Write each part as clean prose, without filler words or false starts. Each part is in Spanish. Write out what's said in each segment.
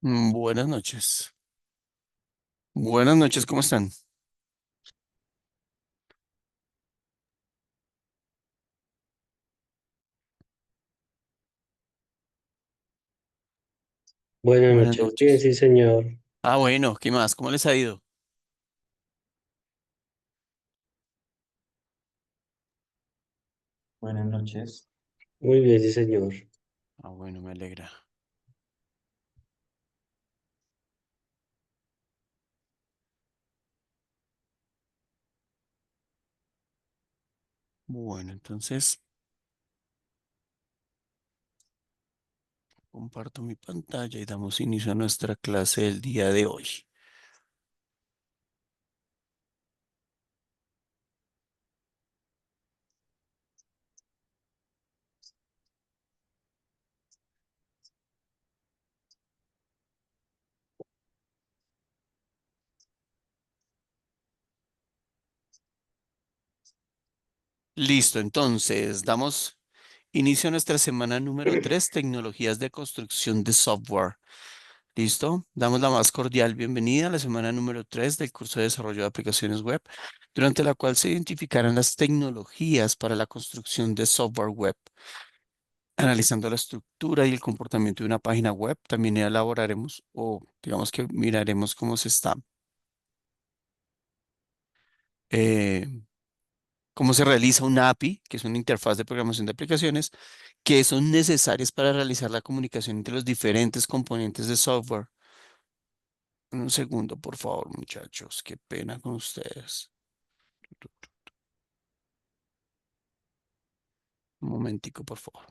Buenas noches. Buenas noches, ¿cómo están? Buenas Buenas noches, bien, noches. sí, señor. Bueno, ¿qué más? ¿Cómo les ha ido? Buenas noches. Muy bien, sí, señor. Bueno, me alegra. Bueno, entonces comparto mi pantalla y damos inicio a nuestra clase del día de hoy. Listo, entonces damos inicio a nuestra semana número 3, tecnologías de construcción de software. ¿Listo? Damos la más cordial bienvenida a la semana número 3 del curso de desarrollo de aplicaciones web, durante la cual se identificarán las tecnologías para la construcción de software web. Analizando la estructura y el comportamiento de una página web, también elaboraremos o digamos que miraremos eh, cómo se realiza una API, que es una interfaz de programación de aplicaciones, que son necesarias para realizar la comunicación entre los diferentes componentes de software. Un segundo, por favor, muchachos, qué pena con ustedes. Un momentico, por favor.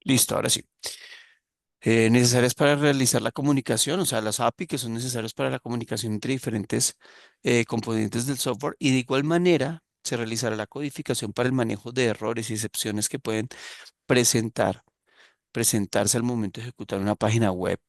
Listo, ahora sí. Necesarias para realizar la comunicación, o sea, las API que son necesarias para la comunicación entre diferentes componentes del software, y de igual manera se realizará la codificación para el manejo de errores y excepciones que pueden presentarse al momento de ejecutar una página web.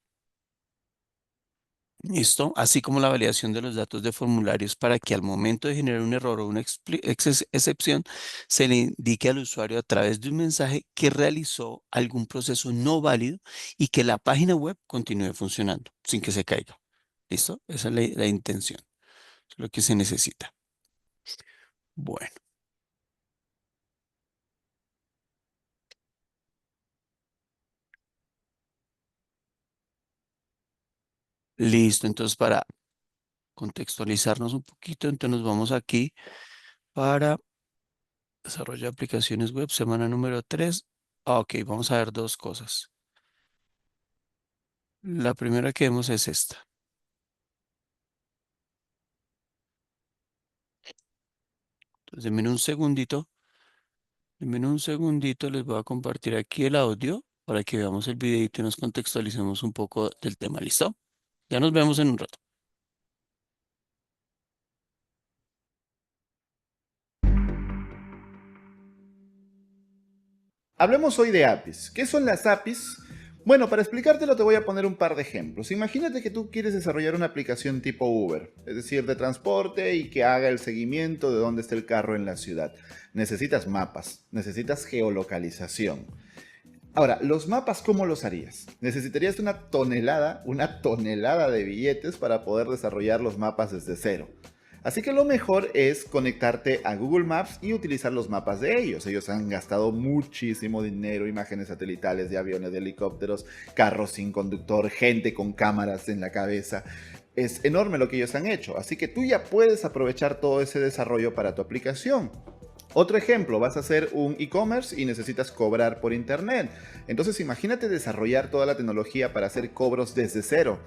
Listo, así como la validación de los datos de formularios para que al momento de generar un error o una excepción se le indique al usuario a través de un mensaje que realizó algún proceso no válido y que la página web continúe funcionando sin que se caiga. ¿Listo? Esa es la intención, es lo que se necesita. Bueno, listo. Entonces, para contextualizarnos un poquito, entonces nos vamos aquí para desarrollo de aplicaciones web, semana número 3. Ok, vamos a ver dos cosas. La primera que vemos es esta. Entonces, denme un segundito, les voy a compartir aquí el audio para que veamos el videito y nos contextualicemos un poco del tema. ¿Listo? Ya nos vemos en un rato. Hablemos hoy de APIs. ¿Qué son las APIs? Bueno, para explicártelo te voy a poner un par de ejemplos. Imagínate que tú quieres desarrollar una aplicación tipo Uber, es decir, de transporte y que haga el seguimiento de dónde está el carro en la ciudad. Necesitas mapas, necesitas geolocalización. Ahora, los mapas, ¿cómo los harías? Necesitarías una tonelada de billetes para poder desarrollar los mapas desde cero. Así que lo mejor es conectarte a Google Maps y utilizar los mapas de ellos. Ellos han gastado muchísimo dinero, imágenes satelitales de aviones, de helicópteros, carros sin conductor, gente con cámaras en la cabeza. Es enorme lo que ellos han hecho, así que tú ya puedes aprovechar todo ese desarrollo para tu aplicación. Otro ejemplo, vas a hacer un e-commerce y necesitas cobrar por internet. Entonces imagínate desarrollar toda la tecnología para hacer cobros desde cero.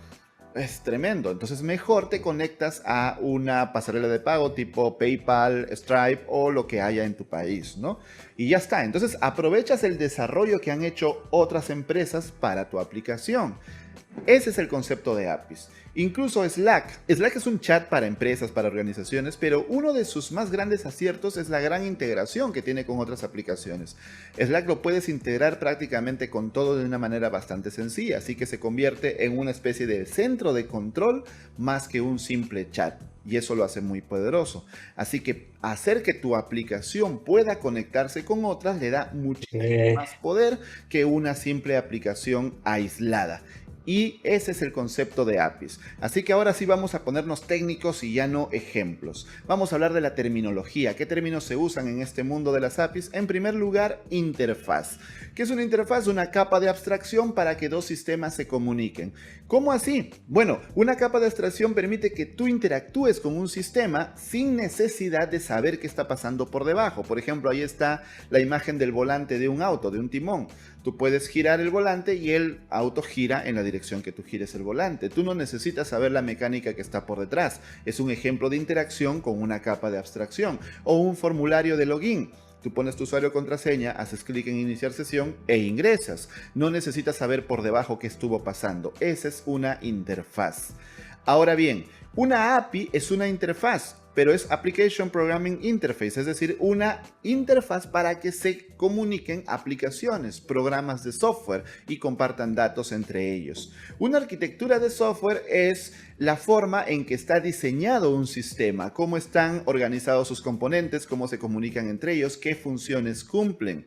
Es tremendo. Entonces mejor te conectas a una pasarela de pago tipo PayPal, Stripe o lo que haya en tu país, ¿no? Y ya está. Entonces aprovechas el desarrollo que han hecho otras empresas para tu aplicación. Ese es el concepto de APIs. Incluso Slack. Slack es un chat para empresas, para organizaciones, pero uno de sus más grandes aciertos es la gran integración que tiene con otras aplicaciones. Slack lo puedes integrar prácticamente con todo de una manera bastante sencilla, así que se convierte en una especie de centro de control más que un simple chat. Y eso lo hace muy poderoso. Así que hacer que tu aplicación pueda conectarse con otras le da muchísimo más poder que una simple aplicación aislada. Y ese es el concepto de APIs. Así que ahora sí vamos a ponernos técnicos y ya no ejemplos. Vamos a hablar de la terminología. ¿Qué términos se usan en este mundo de las APIs? En primer lugar, interfaz. ¿Qué es una interfaz? Una capa de abstracción para que dos sistemas se comuniquen. ¿Cómo así? Bueno, una capa de abstracción permite que tú interactúes con un sistema sin necesidad de saber qué está pasando por debajo. Por ejemplo, ahí está la imagen del volante de un auto, de un timón. Tú puedes girar el volante y el auto gira en la dirección que tú gires el volante. Tú no necesitas saber la mecánica que está por detrás. Es un ejemplo de interacción con una capa de abstracción. O un formulario de login. Tú pones tu usuario contraseña, haces clic en iniciar sesión e ingresas. No necesitas saber por debajo qué estuvo pasando. Esa es una interfaz. Ahora bien, una API es una interfaz, pero es Application Programming Interface, es decir, una interfaz para que se comuniquen aplicaciones, programas de software y compartan datos entre ellos. Una arquitectura de software es la forma en que está diseñado un sistema, cómo están organizados sus componentes, cómo se comunican entre ellos, qué funciones cumplen.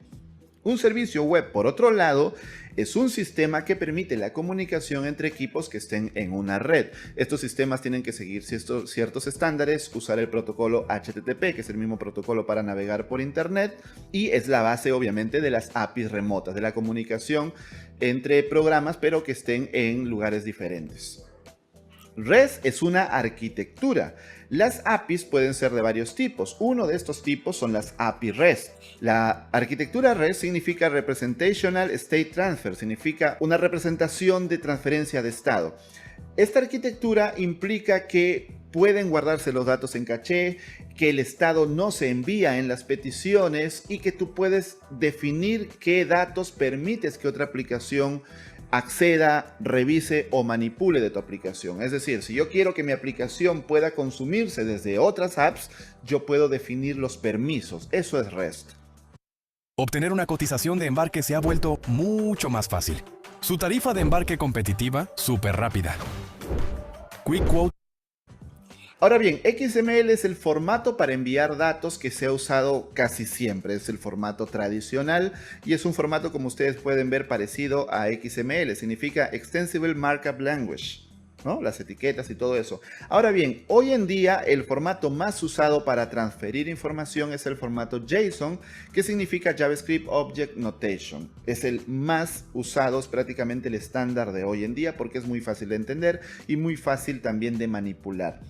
Un servicio web, por otro lado, es un sistema que permite la comunicación entre equipos que estén en una red. Estos sistemas tienen que seguir ciertos estándares, usar el protocolo HTTP, que es el mismo protocolo para navegar por Internet, y es la base, obviamente, de las APIs remotas, de la comunicación entre programas, pero que estén en lugares diferentes. REST es una arquitectura. Las APIs pueden ser de varios tipos. Uno de estos tipos son las API REST. La arquitectura REST significa Representational State Transfer, significa una representación de transferencia de estado. Esta arquitectura implica que pueden guardarse los datos en caché, que el estado no se envía en las peticiones y que tú puedes definir qué datos permites que otra aplicación acceda, revise o manipule de tu aplicación. Es decir, si yo quiero que mi aplicación pueda consumirse desde otras apps, yo puedo definir los permisos. Eso es REST. Obtener una cotización de embarque se ha vuelto mucho más fácil. Su tarifa de embarque competitiva, súper rápida. Quick Quote. Ahora bien, XML es el formato para enviar datos que se ha usado casi siempre. Es el formato tradicional y es un formato, como ustedes pueden ver, parecido a XML. Significa Extensible Markup Language, ¿no? Las etiquetas y todo eso. Ahora bien, hoy en día el formato más usado para transferir información es el formato JSON, que significa JavaScript Object Notation. Es el más usado, es prácticamente el estándar de hoy en día porque es muy fácil de entender y muy fácil también de manipular.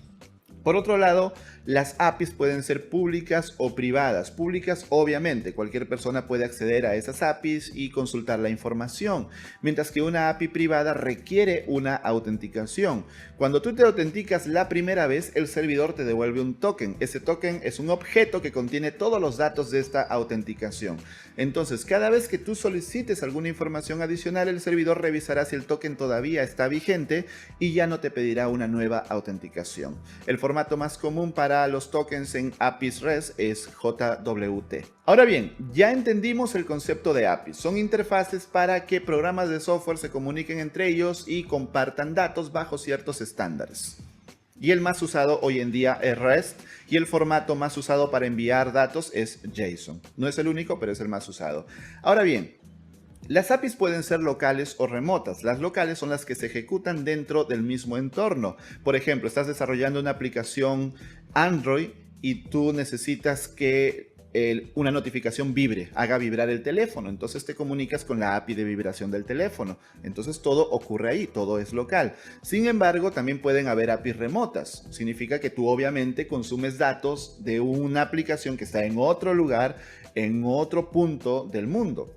Por otro lado, las APIs pueden ser públicas o privadas. Públicas, obviamente, cualquier persona puede acceder a esas APIs y consultar la información, mientras que una API privada requiere una autenticación. Cuando tú te autenticas la primera vez, el servidor te devuelve un token. Ese token es un objeto que contiene todos los datos de esta autenticación. Entonces, cada vez que tú solicites alguna información adicional, el servidor revisará si el token todavía está vigente y ya no te pedirá una nueva autenticación. El formato más común para los tokens en APIs REST es JWT. Ahora bien, ya entendimos el concepto de APIs. Son interfaces para que programas de software se comuniquen entre ellos y compartan datos bajo ciertos estándares. Y el más usado hoy en día es REST y el formato más usado para enviar datos es JSON. No es el único, pero es el más usado. Ahora bien, las APIs pueden ser locales o remotas. Las locales son las que se ejecutan dentro del mismo entorno. Por ejemplo, estás desarrollando una aplicación Android y tú necesitas que una notificación vibre, haga vibrar el teléfono. Entonces te comunicas con la API de vibración del teléfono. Entonces todo ocurre ahí, todo es local. Sin embargo, también pueden haber APIs remotas. Significa que tú obviamente consumes datos de una aplicación que está en otro lugar, en otro punto del mundo.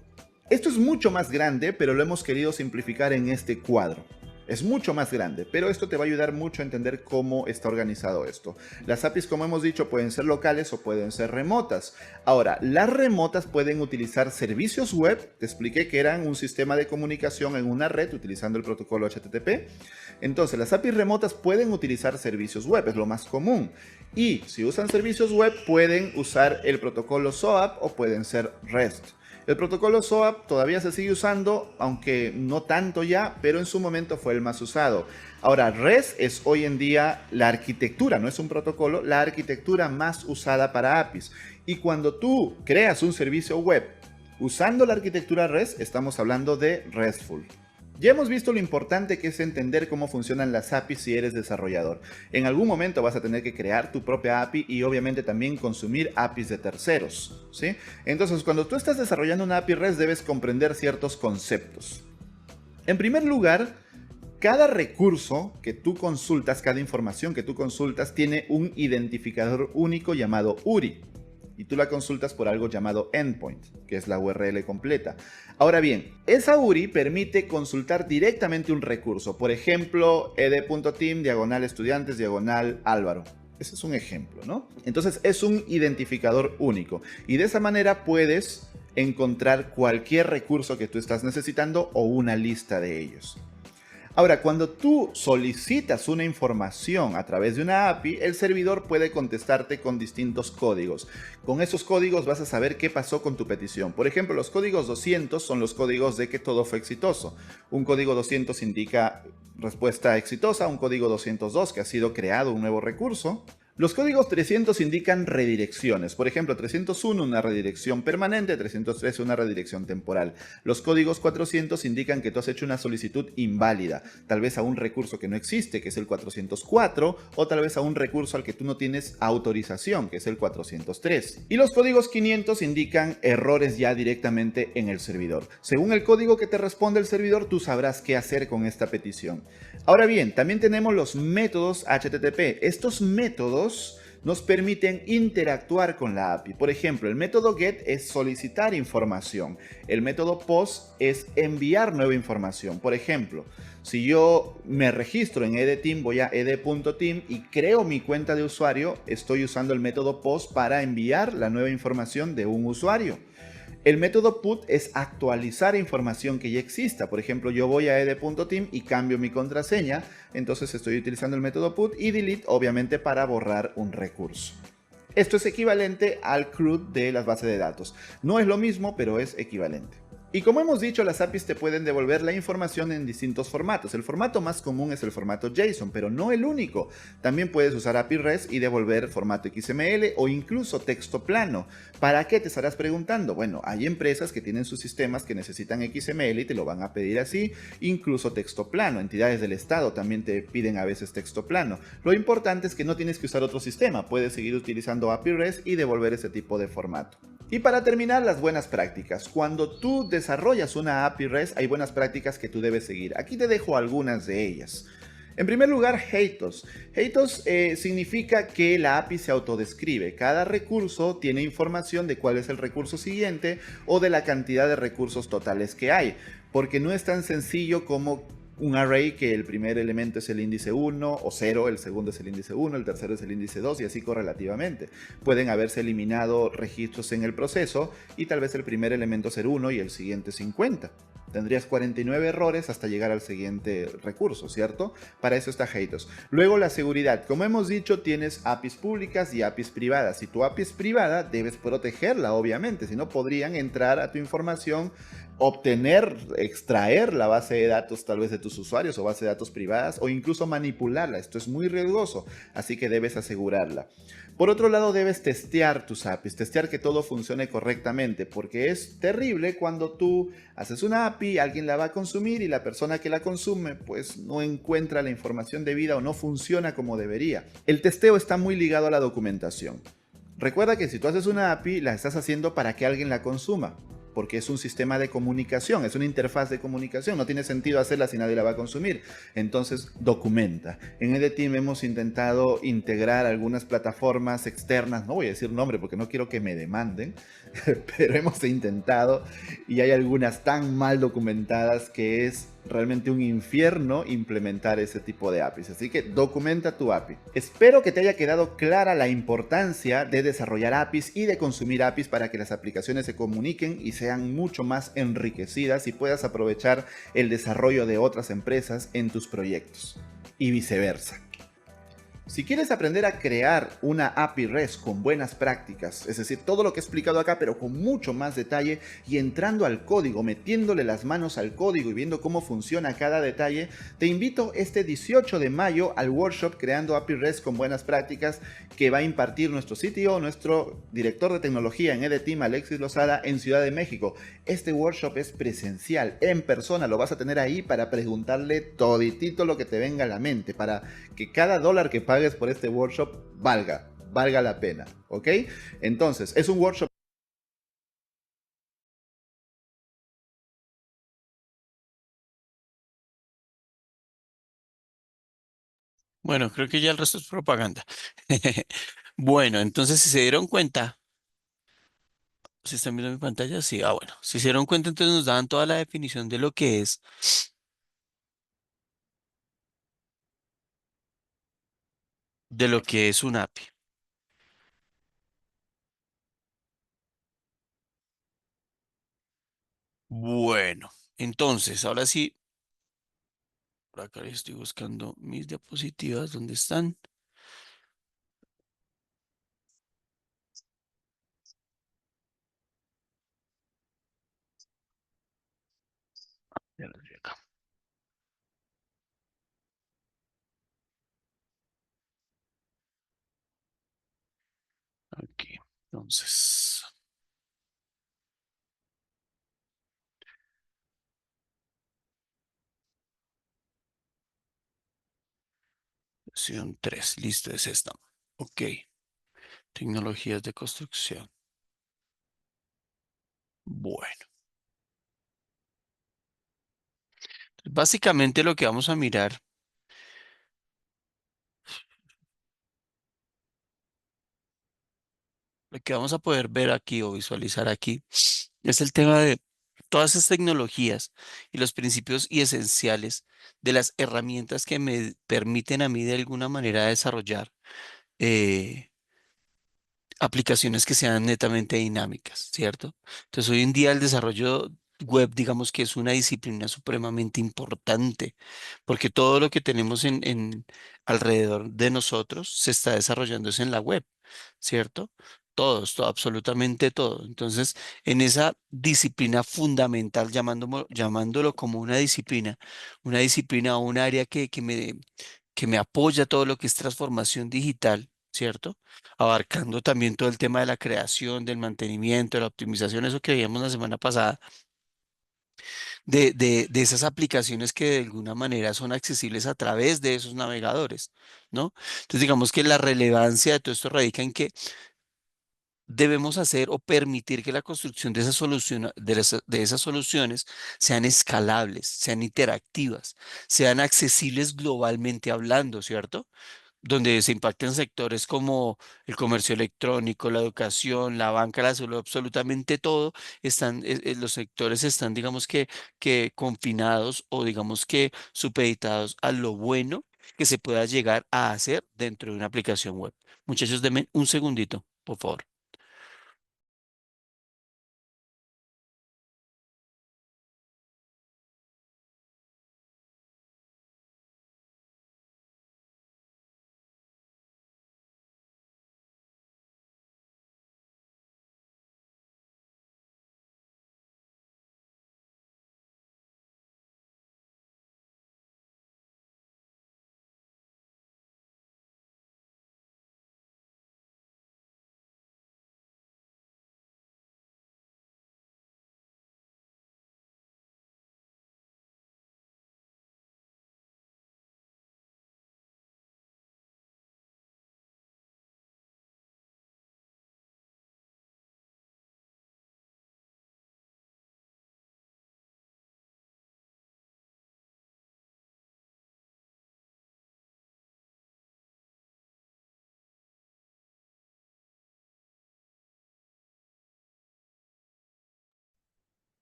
Esto es mucho más grande, pero lo hemos querido simplificar en este cuadro. Es mucho más grande, pero esto te va a ayudar mucho a entender cómo está organizado esto. Las APIs, como hemos dicho, pueden ser locales o pueden ser remotas. Ahora, las remotas pueden utilizar servicios web. Te expliqué que eran un sistema de comunicación en una red utilizando el protocolo HTTP. Entonces, las APIs remotas pueden utilizar servicios web, es lo más común. Y si usan servicios web, pueden usar el protocolo SOAP o pueden ser REST. El protocolo SOAP todavía se sigue usando, aunque no tanto ya, pero en su momento fue el más usado. Ahora, REST es hoy en día la arquitectura, no es un protocolo, la arquitectura más usada para APIs. Y cuando tú creas un servicio web usando la arquitectura REST, estamos hablando de RESTful. Ya hemos visto lo importante que es entender cómo funcionan las APIs si eres desarrollador. En algún momento vas a tener que crear tu propia API y obviamente también consumir APIs de terceros, ¿sí? Entonces, cuando tú estás desarrollando una API REST debes comprender ciertos conceptos. En primer lugar, cada recurso que tú consultas, cada información que tú consultas tiene un identificador único llamado URI. Y tú la consultas por algo llamado endpoint, que es la URL completa. Ahora bien, esa URI permite consultar directamente un recurso. Por ejemplo, ed.team/estudiantes/Álvaro. Ese es un ejemplo, ¿no? Entonces es un identificador único. Y de esa manera puedes encontrar cualquier recurso que tú estás necesitando o una lista de ellos. Ahora, cuando tú solicitas una información a través de una API, el servidor puede contestarte con distintos códigos. Con esos códigos vas a saber qué pasó con tu petición. Por ejemplo, los códigos 200 son los códigos de que todo fue exitoso. Un código 200 indica respuesta exitosa, un código 202 que ha sido creado un nuevo recurso. Los códigos 300 indican redirecciones. Por ejemplo, 301 una redirección permanente, 303 una redirección temporal. Los códigos 400 indican que tú has hecho una solicitud inválida, tal vez a un recurso que no existe, que es el 404, o tal vez a un recurso al que tú no tienes autorización, que es el 403. Y los códigos 500 indican errores ya directamente en el servidor. Según el código que te responde el servidor, tú sabrás qué hacer con esta petición. Ahora bien, también tenemos los métodos HTTP. Estos métodos nos permiten interactuar con la API. Por ejemplo, el método GET es solicitar información. El método POST es enviar nueva información. Por ejemplo, si yo me registro en ed.team, voy a ed.team y creo mi cuenta de usuario, estoy usando el método POST para enviar la nueva información de un usuario. El método put es actualizar información que ya exista. Por ejemplo, yo voy a ed.team y cambio mi contraseña, entonces estoy utilizando el método put y delete, obviamente, para borrar un recurso. Esto es equivalente al CRUD de las bases de datos. No es lo mismo, pero es equivalente. Y como hemos dicho, las APIs te pueden devolver la información en distintos formatos. El formato más común es el formato JSON, pero no el único. También puedes usar API REST y devolver formato XML o incluso texto plano. ¿Para qué te estarás preguntando? Bueno, hay empresas que tienen sus sistemas que necesitan XML y te lo van a pedir así, incluso texto plano. Entidades del Estado también te piden a veces texto plano. Lo importante es que no tienes que usar otro sistema. Puedes seguir utilizando API REST y devolver ese tipo de formato. Y para terminar, las buenas prácticas. Cuando tú desarrollas una API REST, hay buenas prácticas que tú debes seguir. Aquí te dejo algunas de ellas. En primer lugar, HATOS. HATOS significa que la API se autodescribe. Cada recurso tiene información de cuál es el recurso siguiente o de la cantidad de recursos totales que hay. Porque no es tan sencillo como un array que el primer elemento es el índice 1 o 0, el segundo es el índice 1, el tercero es el índice 2 y así correlativamente. Pueden haberse eliminado registros en el proceso y tal vez el primer elemento ser 1 y el siguiente 50. Tendrías 49 errores hasta llegar al siguiente recurso, ¿cierto? Para eso está HATOS. Luego la seguridad. Como hemos dicho, tienes APIs públicas y APIs privadas. Si tu API es privada, debes protegerla, obviamente. Si no, podrían entrar a tu información, obtener, extraer la base de datos tal vez de tus usuarios o base de datos privadas o incluso manipularla. Esto es muy riesgoso, así que debes asegurarla. Por otro lado, debes testear tus APIs, testear que todo funcione correctamente, porque es terrible cuando tú haces una API, alguien la va a consumir y la persona que la consume pues no encuentra la información debida o no funciona como debería. El testeo está muy ligado a la documentación. Recuerda que si tú haces una API, la estás haciendo para que alguien la consuma, porque es un sistema de comunicación, es una interfaz de comunicación, no tiene sentido hacerla si nadie la va a consumir. Entonces, documenta. En ed.team hemos intentado integrar algunas plataformas externas, no voy a decir nombre porque no quiero que me demanden, pero hemos intentado y hay algunas tan mal documentadas que es realmente un infierno implementar ese tipo de APIs. Así que documenta tu API. Espero que te haya quedado clara la importancia de desarrollar APIs y de consumir APIs para que las aplicaciones se comuniquen y sean mucho más enriquecidas y puedas aprovechar el desarrollo de otras empresas en tus proyectos y viceversa. Si quieres aprender a crear una API REST con buenas prácticas, es decir, todo lo que he explicado acá, pero con mucho más detalle y entrando al código, metiéndole las manos al código y viendo cómo funciona cada detalle, te invito este 18 de mayo al workshop Creando API REST con buenas prácticas que va a impartir nuestro CTO, nuestro director de tecnología en EDTeam, Alexis Lozada, en Ciudad de México. Este workshop es presencial, en persona, lo vas a tener ahí para preguntarle toditito lo que te venga a la mente, para que cada dólar que pagues por este workshop valga la pena, ¿ok? Entonces, es un workshop. Bueno, creo que ya el resto es propaganda. Bueno, entonces si se dieron cuenta, si están viendo mi pantalla, sí, bueno, si se dieron cuenta, entonces nos daban toda la definición de lo que es un API. Bueno, entonces, ahora sí, por acá estoy buscando mis diapositivas, ¿dónde están? Ya las vi acá. Aquí, entonces, versión 3, listo, es esta. Ok, tecnologías de construcción. Bueno, básicamente lo que vamos a mirar, lo que vamos a poder ver aquí o visualizar aquí, es el tema de todas esas tecnologías y los principios y esenciales de las herramientas que me permiten a mí de alguna manera desarrollar eh, aplicaciones que sean netamente dinámicas, ¿cierto? Entonces, hoy en día el desarrollo web, digamos que es una disciplina supremamente importante, porque todo lo que tenemos en alrededor de nosotros se está desarrollando es en la web, ¿cierto? Todo, absolutamente todo. Entonces, en esa disciplina fundamental, llamándolo como una disciplina o un área que me apoya todo lo que es transformación digital, ¿cierto? Abarcando también todo el tema de la creación, del mantenimiento, de la optimización, eso que veíamos la semana pasada, de esas aplicaciones que de alguna manera son accesibles a través de esos navegadores, ¿no? Entonces, digamos que la relevancia de todo esto radica en que debemos hacer o permitir que la construcción de de esas soluciones sean escalables, sean interactivas, sean accesibles globalmente hablando, ¿cierto? Donde se impactan sectores como el comercio electrónico, la educación, la banca, la salud, absolutamente todo, los sectores están, digamos que confinados o digamos que supeditados a lo bueno que se pueda llegar a hacer dentro de una aplicación web. Muchachos, denme un segundito, por favor.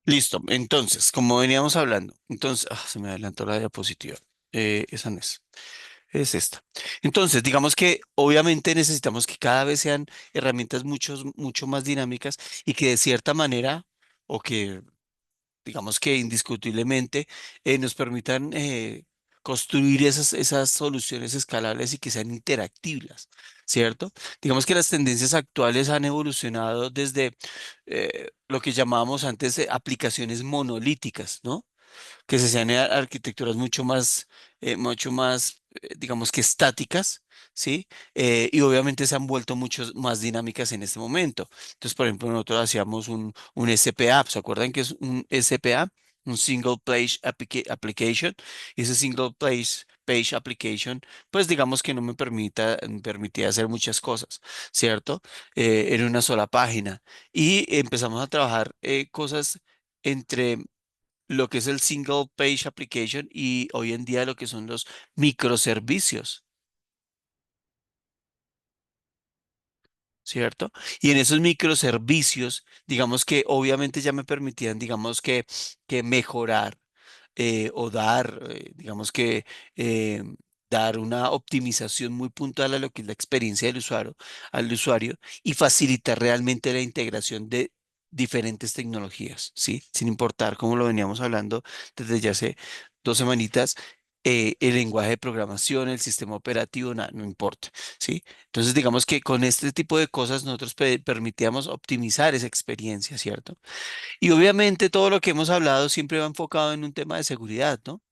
Listo. Entonces, como veníamos hablando, entonces, se me adelantó la diapositiva. Esa no es esta. Entonces, digamos que obviamente necesitamos que cada vez sean herramientas mucho más dinámicas y que de cierta manera, o que digamos que indiscutiblemente nos permitan construir esas soluciones escalables y que sean interactivas, ¿cierto? Digamos que las tendencias actuales han evolucionado desde lo que llamábamos antes aplicaciones monolíticas, ¿no? Que se sean arquitecturas mucho más, digamos que estáticas, ¿sí? Y obviamente se han vuelto mucho más dinámicas en este momento. Entonces, por ejemplo, nosotros hacíamos un SPA, ¿se acuerdan que es un SPA? Un Single Page Application. Y ese Page Application, pues digamos que no me permitía hacer muchas cosas, ¿cierto? En una sola página. Y empezamos a trabajar cosas entre lo que es el Single Page Application y hoy en día lo que son los microservicios, ¿cierto? Y en esos microservicios, digamos que obviamente ya me permitían, digamos que mejorar o dar, digamos que eh, dar una optimización muy puntual a lo que es la experiencia del usuario, al usuario y facilitar realmente la integración de diferentes tecnologías, ¿sí? Sin importar, como lo veníamos hablando desde ya hace 2 semanitas, el lenguaje de programación, el sistema operativo, nada, no importa, ¿sí? Entonces, digamos que con este tipo de cosas nosotros permitíamos optimizar esa experiencia, ¿cierto? Y obviamente todo lo que hemos hablado siempre va enfocado en un tema de seguridad, ¿no?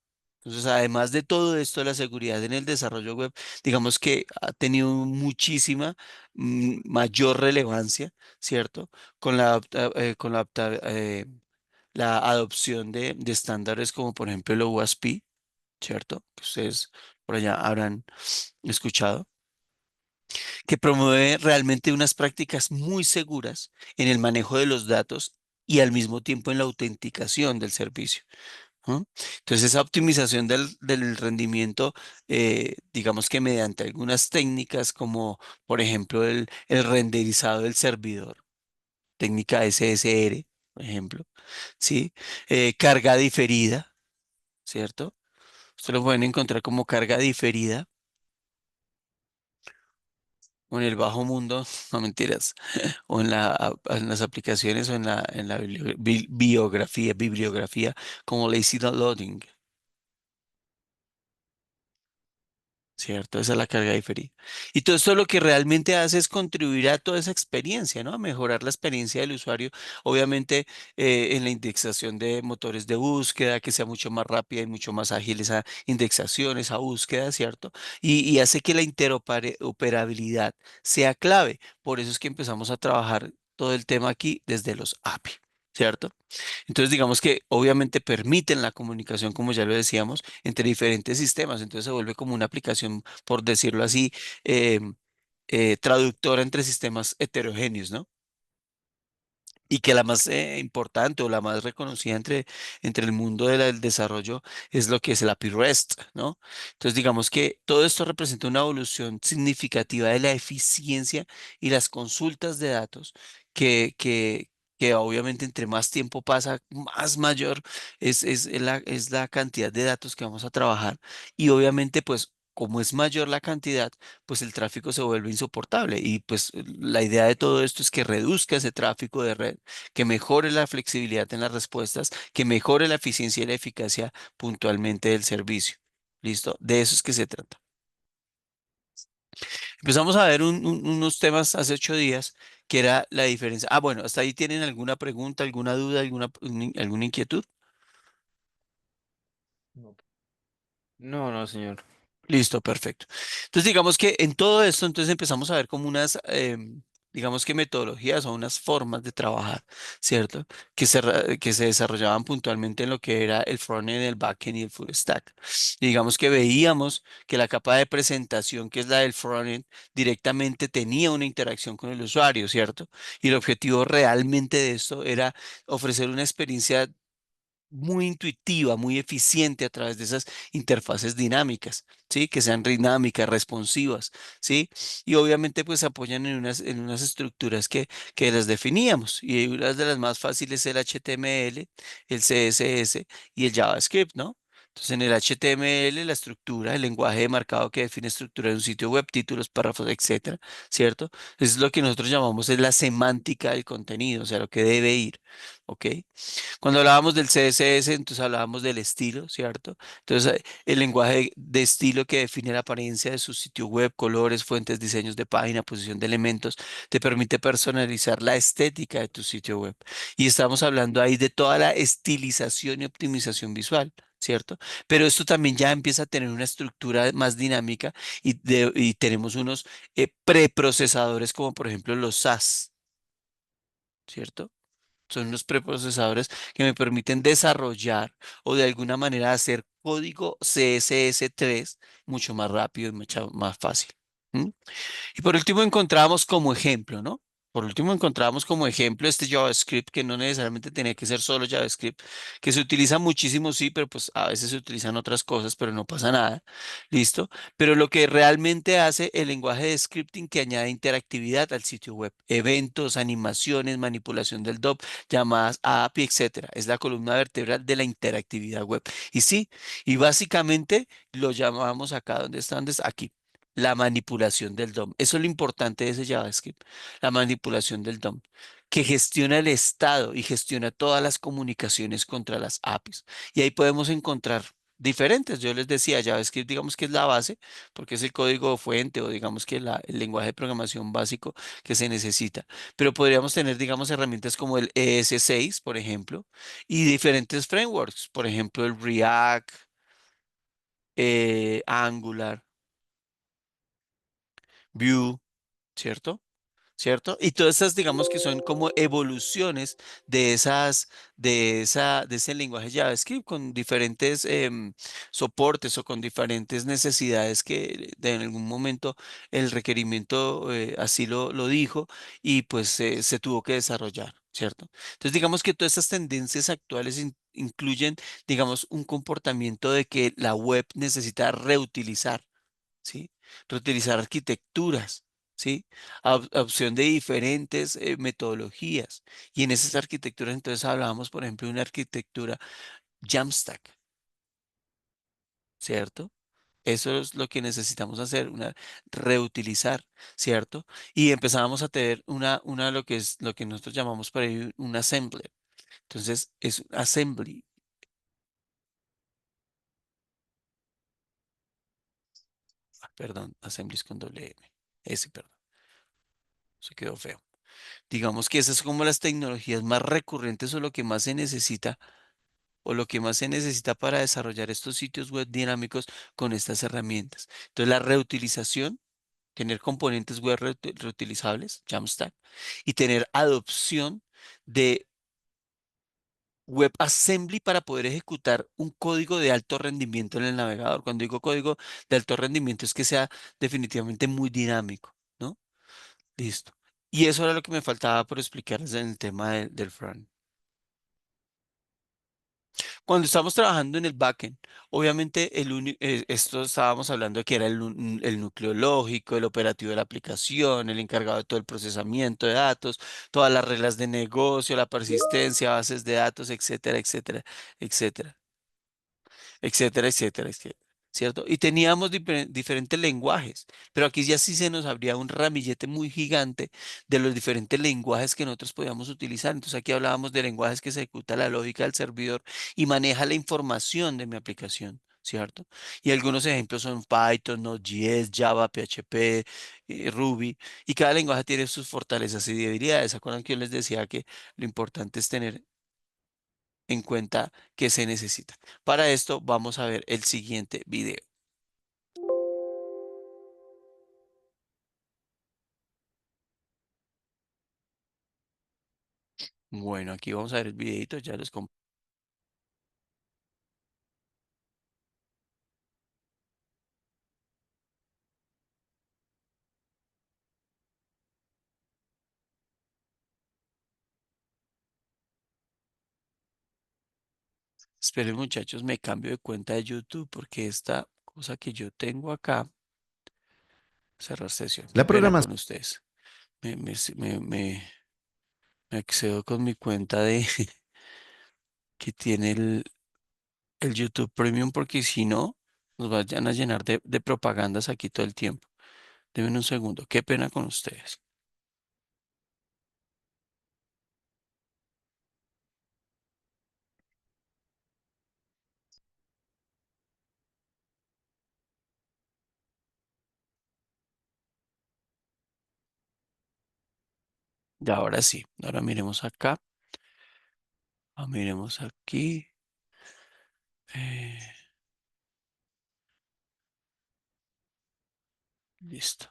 Entonces, además de todo esto, la seguridad en el desarrollo web, digamos que ha tenido muchísima mayor relevancia, ¿cierto? Con la adopción de estándares como por ejemplo el OWASP, ¿cierto? Que ustedes por allá habrán escuchado, que promueve realmente unas prácticas muy seguras en el manejo de los datos y al mismo tiempo en la autenticación del servicio. ¿No? Entonces, esa optimización del rendimiento, digamos que mediante algunas técnicas como, por ejemplo, el renderizado del servidor, técnica SSR, por ejemplo, ¿sí? Carga diferida, ¿cierto? Ustedes lo pueden encontrar como carga diferida o en el bajo mundo, no mentiras, o en las aplicaciones o en la bibliografía, como lazy loading. ¿Cierto? Esa es la carga diferida. Y todo esto lo que realmente hace es contribuir a toda esa experiencia, ¿no? A mejorar la experiencia del usuario, obviamente en la indexación de motores de búsqueda, que sea mucho más rápida y mucho más ágil esa indexación, esa búsqueda, ¿cierto? Y hace que la interoperabilidad sea clave. Por eso es que empezamos a trabajar todo el tema aquí desde los API, ¿cierto? Entonces, digamos que obviamente permiten la comunicación, como ya lo decíamos, entre diferentes sistemas. Entonces se vuelve como una aplicación, por decirlo así, eh, traductora entre sistemas heterogéneos, ¿no? Y que la más importante o la más reconocida entre el mundo del desarrollo es lo que es el API REST, ¿no? Entonces, digamos que todo esto representa una evolución significativa de la eficiencia y las consultas de datos que, que, que obviamente entre más tiempo pasa, más mayor es la cantidad de datos que vamos a trabajar. Y obviamente, pues, como es mayor la cantidad, pues el tráfico se vuelve insoportable. Y pues la idea de todo esto es que reduzca ese tráfico de red, que mejore la flexibilidad en las respuestas, que mejore la eficiencia y la eficacia puntualmente del servicio. ¿Listo? De eso es que se trata. Empezamos a ver unos temas hace 8 días, que era la diferencia. Ah, bueno, hasta ahí tienen alguna pregunta, alguna duda, alguna inquietud. No, no, no, señor. Listo, perfecto. Entonces, digamos que en todo esto, entonces empezamos a ver como unas, digamos que metodologías o unas formas de trabajar, ¿cierto? Que se desarrollaban puntualmente en lo que era el frontend, el backend y el full stack. Y digamos que veíamos que la capa de presentación, que es la del frontend, directamente tenía una interacción con el usuario, ¿cierto? Y el objetivo realmente de esto era ofrecer una experiencia muy intuitiva, muy eficiente a través de esas interfaces dinámicas, ¿sí? Que sean dinámicas, responsivas, ¿sí? Y obviamente pues apoyan en unas estructuras que las definíamos. Y una de las más fáciles es el HTML, el CSS y el JavaScript, ¿no? Entonces, en el HTML, la estructura, el lenguaje de marcado que define estructura de un sitio web, títulos, párrafos, etcétera, ¿cierto? Es lo que nosotros llamamos es la semántica del contenido, o sea, lo que debe ir, ¿ok? Cuando hablábamos del CSS, entonces hablábamos del estilo, ¿cierto? Entonces, el lenguaje de estilo que define la apariencia de su sitio web, colores, fuentes, diseños de página, posición de elementos, te permite personalizar la estética de tu sitio web. Y estamos hablando ahí de toda la estilización y optimización visual, ¿cierto? Pero esto también ya empieza a tener una estructura más dinámica y tenemos unos preprocesadores como por ejemplo los SAS, ¿cierto? Son los preprocesadores que me permiten desarrollar o de alguna manera hacer código CSS3 mucho más rápido y mucho más fácil. ¿M? Y por último encontramos como ejemplo, ¿no? Por último encontramos como ejemplo este JavaScript que no necesariamente tenía que ser solo JavaScript, que se utiliza muchísimo, sí, pero pues a veces se utilizan otras cosas, pero no pasa nada. ¿Listo? Pero lo que realmente hace el lenguaje de scripting que añade interactividad al sitio web, eventos, animaciones, manipulación del DOM, llamadas a API, etcétera. Es la columna vertebral de la interactividad web. Y sí, y básicamente lo llamamos acá, ¿dónde está? ¿Dónde está? Aquí la manipulación del DOM. Eso es lo importante de ese JavaScript, la manipulación del DOM, que gestiona el estado y gestiona todas las comunicaciones contra las APIs. Y ahí podemos encontrar diferentes. Yo les decía, JavaScript digamos que es la base, porque es el código fuente o digamos que el lenguaje de programación básico que se necesita. Pero podríamos tener, digamos, herramientas como el ES6, por ejemplo, y diferentes frameworks, por ejemplo, el React, Angular, Vue, ¿cierto? ¿Cierto? Y todas esas, digamos que son como evoluciones de de ese lenguaje JavaScript con diferentes soportes o con diferentes necesidades que en algún momento el requerimiento así lo dijo y pues se tuvo que desarrollar, ¿cierto? Entonces, digamos que todas estas tendencias actuales incluyen, digamos, un comportamiento de que la web necesita reutilizar. ¿Sí? Reutilizar arquitecturas, ¿sí? Opción de diferentes metodologías. Y en esas arquitecturas entonces hablábamos, por ejemplo, de una arquitectura Jamstack, ¿cierto? Eso es lo que necesitamos hacer, una reutilizar, ¿cierto? Y empezábamos a tener lo que es lo que nosotros llamamos por ahí un assembler. Entonces, es un assembly, perdón, assemblies con doble M, S, perdón, se quedó feo. Digamos que esas son como las tecnologías más recurrentes o lo que más se necesita o lo que más se necesita para desarrollar estos sitios web dinámicos con estas herramientas. Entonces, la reutilización, tener componentes web reutilizables, Jamstack, y tener adopción de WebAssembly para poder ejecutar un código de alto rendimiento en el navegador. Cuando digo código de alto rendimiento es que sea definitivamente muy dinámico, ¿no? Listo. Y eso era lo que me faltaba por explicarles en el tema del front. Cuando estamos trabajando en el backend, obviamente esto estábamos hablando de que era el núcleo lógico, el operativo de la aplicación, el encargado de todo el procesamiento de datos, todas las reglas de negocio, la persistencia, bases de datos, etcétera, etcétera, etcétera etcétera, etcétera, etcétera, ¿cierto? Y teníamos diferentes lenguajes, pero aquí ya sí se nos abría un ramillete muy gigante de los diferentes lenguajes que nosotros podíamos utilizar. Entonces aquí hablábamos de lenguajes que se ejecuta la lógica del servidor y maneja la información de mi aplicación. ¿Cierto? Y algunos ejemplos son Python, Node.js, Java, PHP, Ruby, y cada lenguaje tiene sus fortalezas y debilidades. ¿Se acuerdan que yo les decía que lo importante es tener en cuenta que se necesita? Para esto vamos a ver el siguiente video. Bueno, aquí vamos a ver el videito, ya les comparto. Esperen, muchachos, me cambio de cuenta de YouTube porque esta cosa que yo tengo acá, cerrar sesión. Qué La pena programación con ustedes. Me excedo con mi cuenta de que tiene el YouTube Premium porque si no, nos vayan a llenar de propagandas aquí todo el tiempo. Denme un segundo. Qué pena con ustedes. Y ahora sí. Ahora miremos acá. Miremos aquí. eh, listo.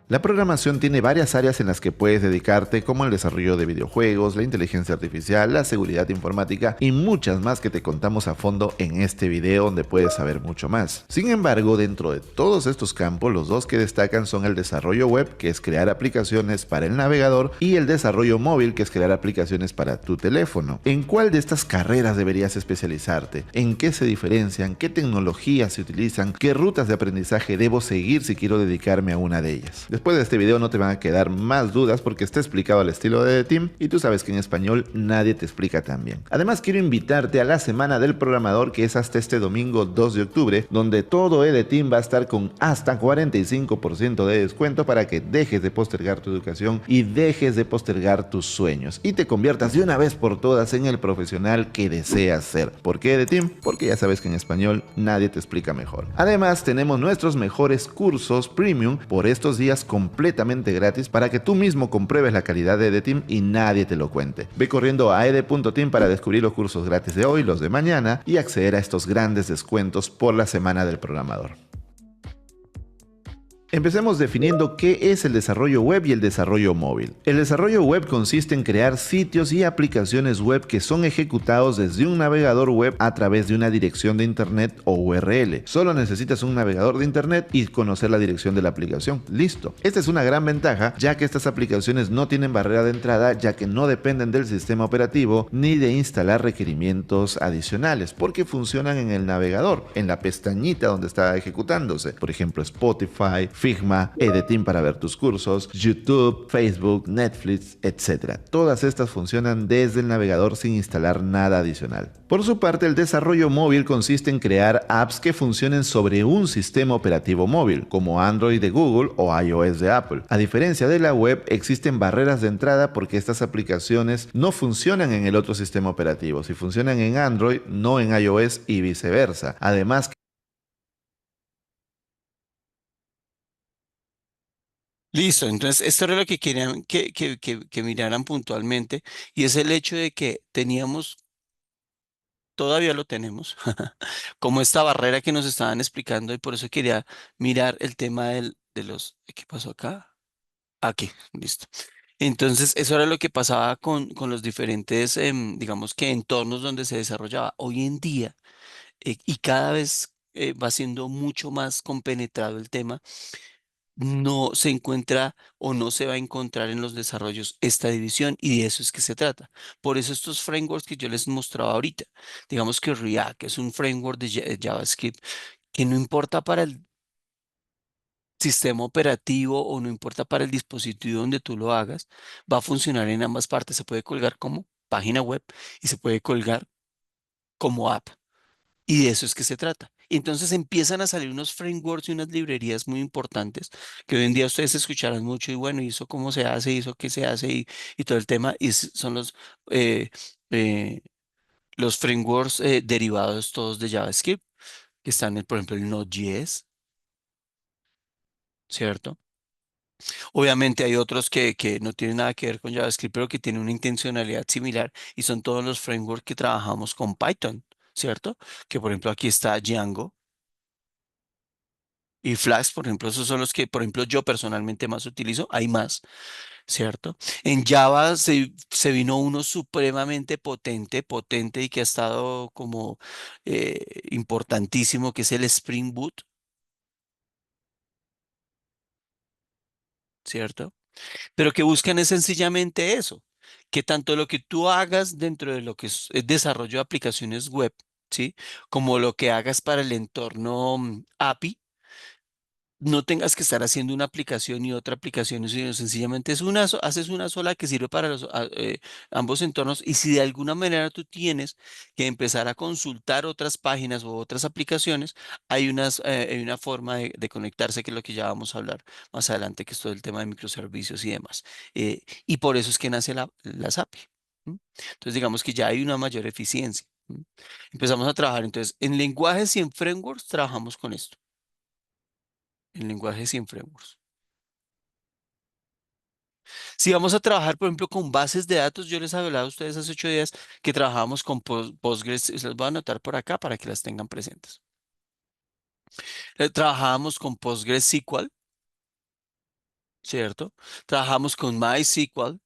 La programación tiene varias áreas en las que puedes dedicarte, como el desarrollo de videojuegos, la inteligencia artificial, la seguridad informática y muchas más que te contamos a fondo en este video donde puedes saber mucho más. Sin embargo, dentro de todos estos campos, los dos que destacan son el desarrollo web, que es crear aplicaciones para el navegador, y el desarrollo móvil, que es crear aplicaciones para tu teléfono. ¿En cuál de estas carreras deberías especializarte? ¿En qué se diferencian? ¿Qué tecnologías se utilizan? ¿Qué rutas de aprendizaje debo seguir si quiero dedicarme a una de ellas? Después de este video no te van a quedar más dudas porque está explicado al estilo de The Team y tú sabes que en español nadie te explica tan bien. Además, quiero invitarte a la Semana del Programador, que es hasta este domingo 2 de octubre, donde todo The Team va a estar con hasta 45% de descuento para que dejes de postergar tu educación y dejes de postergar tus sueños y te conviertas de una vez por todas en el profesional que deseas ser. ¿Por qué The Team? Porque ya sabes que en español nadie te explica mejor. Además, tenemos nuestros mejores cursos premium por estos días completamente gratis para que tú mismo compruebes la calidad de EDETeam y nadie te lo cuente. Ve corriendo a ed.team para descubrir los cursos gratis de hoy, los de mañana y acceder a estos grandes descuentos por la Semana del Programador. Empecemos definiendo qué es el desarrollo web y el desarrollo móvil. El desarrollo web consiste en crear sitios y aplicaciones web que son ejecutados desde un navegador web a través de una dirección de internet o URL. Solo necesitas un navegador de internet y conocer la dirección de la aplicación. Listo. Esta es una gran ventaja, ya que estas aplicaciones no tienen barrera de entrada, ya que no dependen del sistema operativo ni de instalar requerimientos adicionales, porque funcionan en el navegador, en la pestañita donde está ejecutándose. Por ejemplo, Spotify, Figma, EDETeam para ver tus cursos, YouTube, Facebook, Netflix, etc. Todas estas funcionan desde el navegador sin instalar nada adicional. Por su parte, el desarrollo móvil consiste en crear apps que funcionen sobre un sistema operativo móvil, como Android de Google o iOS de Apple. A diferencia de la web, existen barreras de entrada porque estas aplicaciones no funcionan en el otro sistema operativo. Si funcionan en Android, no en iOS y viceversa. Además, Listo, entonces esto era lo que querían que miraran puntualmente y es el hecho de que teníamos, todavía lo tenemos, como esta barrera que nos estaban explicando y por eso quería mirar el tema de los, ¿qué pasó acá? Aquí, listo. Entonces, eso era lo que pasaba con los diferentes, digamos que entornos donde se desarrollaba. Hoy en día, y cada vez va siendo mucho más compenetrado el tema, no se encuentra o no se va a encontrar en los desarrollos esta división y de eso es que se trata. Por eso estos frameworks que yo les mostraba ahorita, digamos que React es un framework de JavaScript que no importa para el sistema operativo o no importa para el dispositivo donde tú lo hagas, va a funcionar en ambas partes. Se puede colgar como página web y se puede colgar como app. Y de eso es que se trata. Entonces empiezan a salir unos frameworks y unas librerías muy importantes que hoy en día ustedes escucharán mucho y bueno, y eso cómo se hace, y eso qué se hace y todo el tema. Y son eh, eh, los frameworks derivados todos de JavaScript, que están, por ejemplo, el Node.js, ¿cierto? Obviamente hay otros que no tienen nada que ver con JavaScript, pero que tienen una intencionalidad similar y son todos los frameworks que trabajamos con Python, ¿cierto? Que por ejemplo aquí está Django y Flask, por ejemplo, esos son los que, por ejemplo, yo personalmente más utilizo. Hay más, ¿cierto? En Java se vino uno supremamente potente y que ha estado como importantísimo, que es el Spring Boot, ¿cierto? Pero que buscan es sencillamente eso. que tanto lo que tú hagas dentro de lo que es desarrollo de aplicaciones web, ¿sí? Como lo que hagas para el entorno API, no tengas que estar haciendo una aplicación y otra aplicación, sino sencillamente haces una sola que sirve para ambos entornos. Y si de alguna manera tú tienes que empezar a consultar otras páginas o otras aplicaciones, hay una forma de conectarse, que es lo que ya vamos a hablar más adelante, que es todo el tema de microservicios y demás. Y por eso es que nace las API. ¿M? Entonces, digamos que ya hay una mayor eficiencia. ¿M? Empezamos a trabajar. Entonces, en lenguajes y en frameworks trabajamos con esto, en lenguajes y en frameworks. Si vamos a trabajar, por ejemplo, con bases de datos, yo les había hablado a ustedes hace 8 días que trabajábamos con Postgres, se las voy a anotar por acá para que las tengan presentes. Trabajábamos con PostgreSQL, ¿cierto? Trabajamos con MySQL,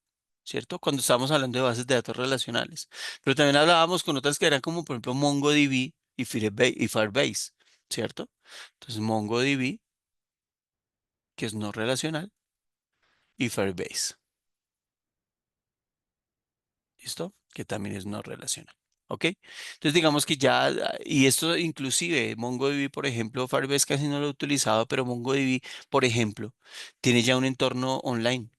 ¿cierto? Cuando estábamos hablando de bases de datos relacionales. Pero también hablábamos con otras que eran como, por ejemplo, MongoDB y Firebase, ¿cierto? Entonces, MongoDB, que es no relacional, y Firebase. ¿Listo? Que también es no relacional. ¿Ok? Entonces digamos que ya, y esto inclusive MongoDB, por ejemplo, Firebase casi no lo he utilizado, pero MongoDB, por ejemplo, tiene ya un entorno online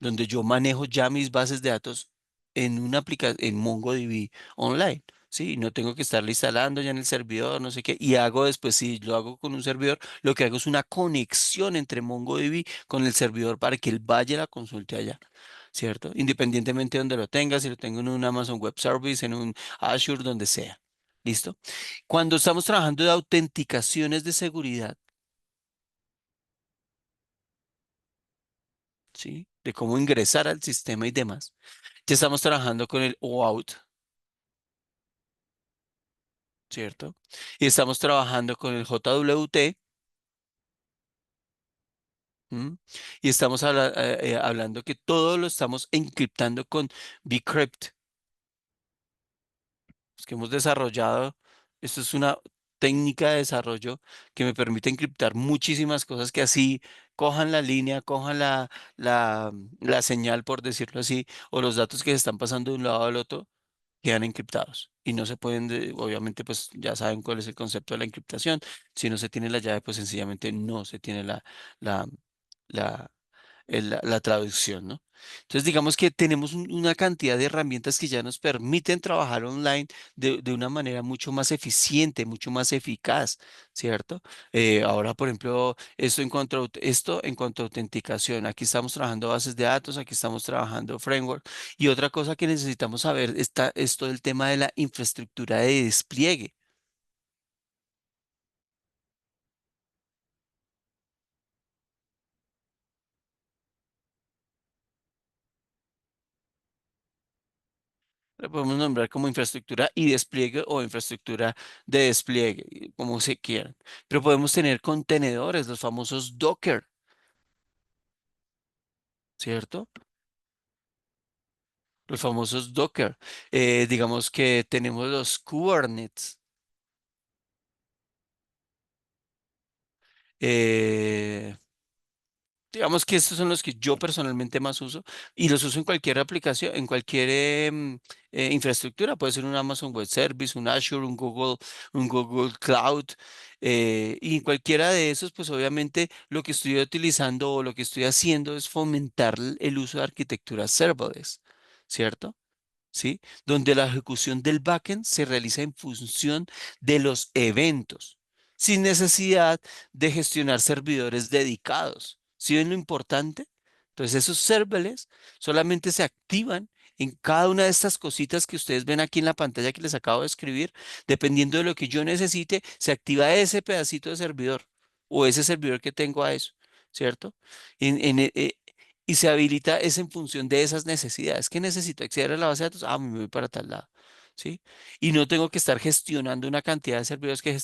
donde yo manejo ya mis bases de datos en una aplicación, en MongoDB online. Sí, no tengo que estarle instalando ya en el servidor, no sé qué, y hago después, si lo hago con un servidor, lo que hago es una conexión entre MongoDB con el servidor para que él vaya y la consulte allá, ¿cierto? Independientemente de donde lo tenga, si lo tengo en un Amazon Web Service, en un Azure, donde sea. ¿Listo? Cuando estamos trabajando de autenticaciones de seguridad, ¿sí? De cómo ingresar al sistema y demás. Ya estamos trabajando con el OAuth, ¿cierto? Y estamos trabajando con el JWT. ¿M? Y estamos hablando que todo lo estamos encriptando con Bcrypt, pues, que hemos desarrollado. Esto es una técnica de desarrollo que me permite encriptar muchísimas cosas, que así cojan la línea, cojan la señal, por decirlo así, o los datos que se están pasando de un lado al otro, quedan encriptados y no se pueden, obviamente, pues ya saben cuál es el concepto de la encriptación. Si no se tiene la llave, pues sencillamente no se tiene la, la, la traducción, ¿no? Entonces, digamos que tenemos una cantidad de herramientas que ya nos permiten trabajar online de una manera mucho más eficiente, mucho más eficaz, ¿cierto? Ahora, por ejemplo, esto en cuanto a autenticación. Aquí estamos trabajando bases de datos, aquí estamos trabajando framework. Y otra cosa que necesitamos saber es todo el tema de la infraestructura de despliegue. La podemos nombrar como infraestructura y despliegue o infraestructura de despliegue, como se quieran. Pero podemos tener contenedores, los famosos Docker, ¿cierto? Los famosos Docker. Digamos que tenemos los Kubernetes. eh, Digamos que estos son los que yo personalmente más uso y los uso en cualquier aplicación, en cualquier infraestructura. Puede ser un Amazon Web Service, un Azure, un Google Cloud. Y en cualquiera de esos, pues obviamente lo que estoy utilizando o lo que estoy haciendo es fomentar el uso de arquitecturas serverless, ¿cierto? ¿Sí? Donde la ejecución del backend se realiza en función de los eventos, sin necesidad de gestionar servidores dedicados. ¿Sí ven lo importante? Entonces, esos serverless solamente se activan en cada una de estas cositas que ustedes ven aquí en la pantalla que les acabo de escribir. Dependiendo de lo que yo necesite, se activa ese pedacito de servidor o ese servidor que tengo a eso, ¿cierto? Y se habilita es en función de esas necesidades. ¿Qué necesito? Acceder a la base de datos. Ah, me voy para tal lado. ¿Sí? Y no tengo que estar gestionando una cantidad de servidores que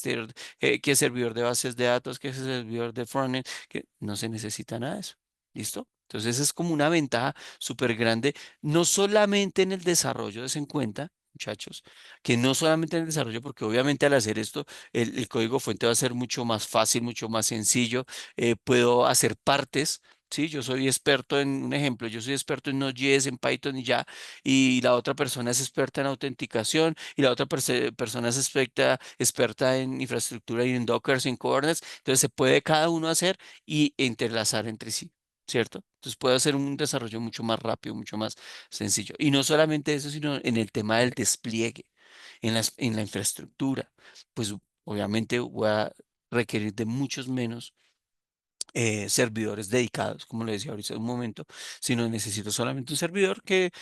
servidor de bases de datos, que servidor de frontend, que no se necesita nada de eso. ¿Listo? Entonces es como una ventaja súper grande, no solamente en el desarrollo, des en cuenta, muchachos, que no solamente en el desarrollo, porque obviamente al hacer esto, el código fuente va a ser mucho más fácil, mucho más sencillo. Puedo hacer partes Sí, yo soy experto en un ejemplo, yo soy experto en Node.js, en Python y ya, y la otra persona es experta en autenticación, y la otra persona es experta en infraestructura y en Docker, en Kubernetes. Entonces se puede cada uno hacer y entrelazar entre sí, ¿cierto? Entonces puede hacer un desarrollo mucho más rápido, mucho más sencillo. Y no solamente eso, sino en el tema del despliegue, en la infraestructura. Pues obviamente voy a requerir de muchos menos servidores dedicados, como le decía ahorita en un momento, sino necesito solamente un servidor que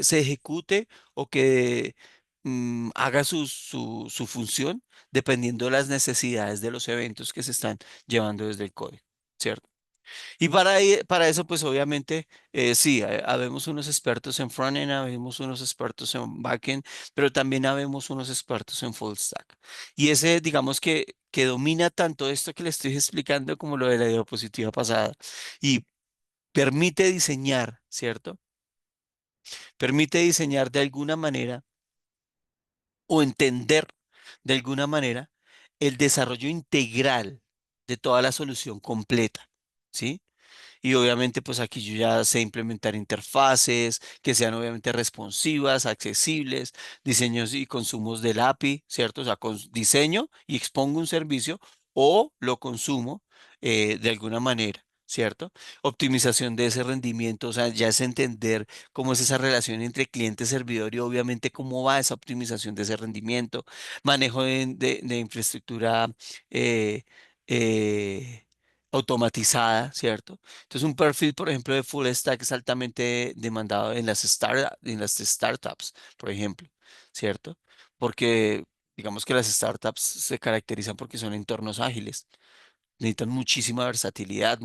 se ejecute o que haga su función dependiendo de las necesidades de los eventos que se están llevando desde el código, ¿cierto? Y para eso, pues obviamente, sí, habemos unos expertos en frontend, habemos unos expertos en backend, pero también habemos unos expertos en full stack. Y ese, digamos que domina tanto esto que le estoy explicando como lo de la diapositiva pasada. Y permite diseñar, ¿cierto? Permite diseñar de alguna manera o entender de alguna manera el desarrollo integral de toda la solución completa, ¿sí? Y obviamente, pues aquí yo ya sé implementar interfaces que sean obviamente responsivas, accesibles, diseños y consumos del API, ¿cierto? O sea, diseño y expongo un servicio o lo consumo de alguna manera, ¿cierto? Optimización de ese rendimiento, o sea, ya es entender cómo es esa relación entre cliente-servidor y obviamente cómo va esa optimización de ese rendimiento, manejo de infraestructura. eh, eh, automatizada, ¿cierto? Entonces, un perfil, por ejemplo, de full stack es altamente demandado en en las startups, por ejemplo, ¿cierto? Porque digamos que las startups se caracterizan porque son entornos ágiles. Necesitan muchísima versatilidad,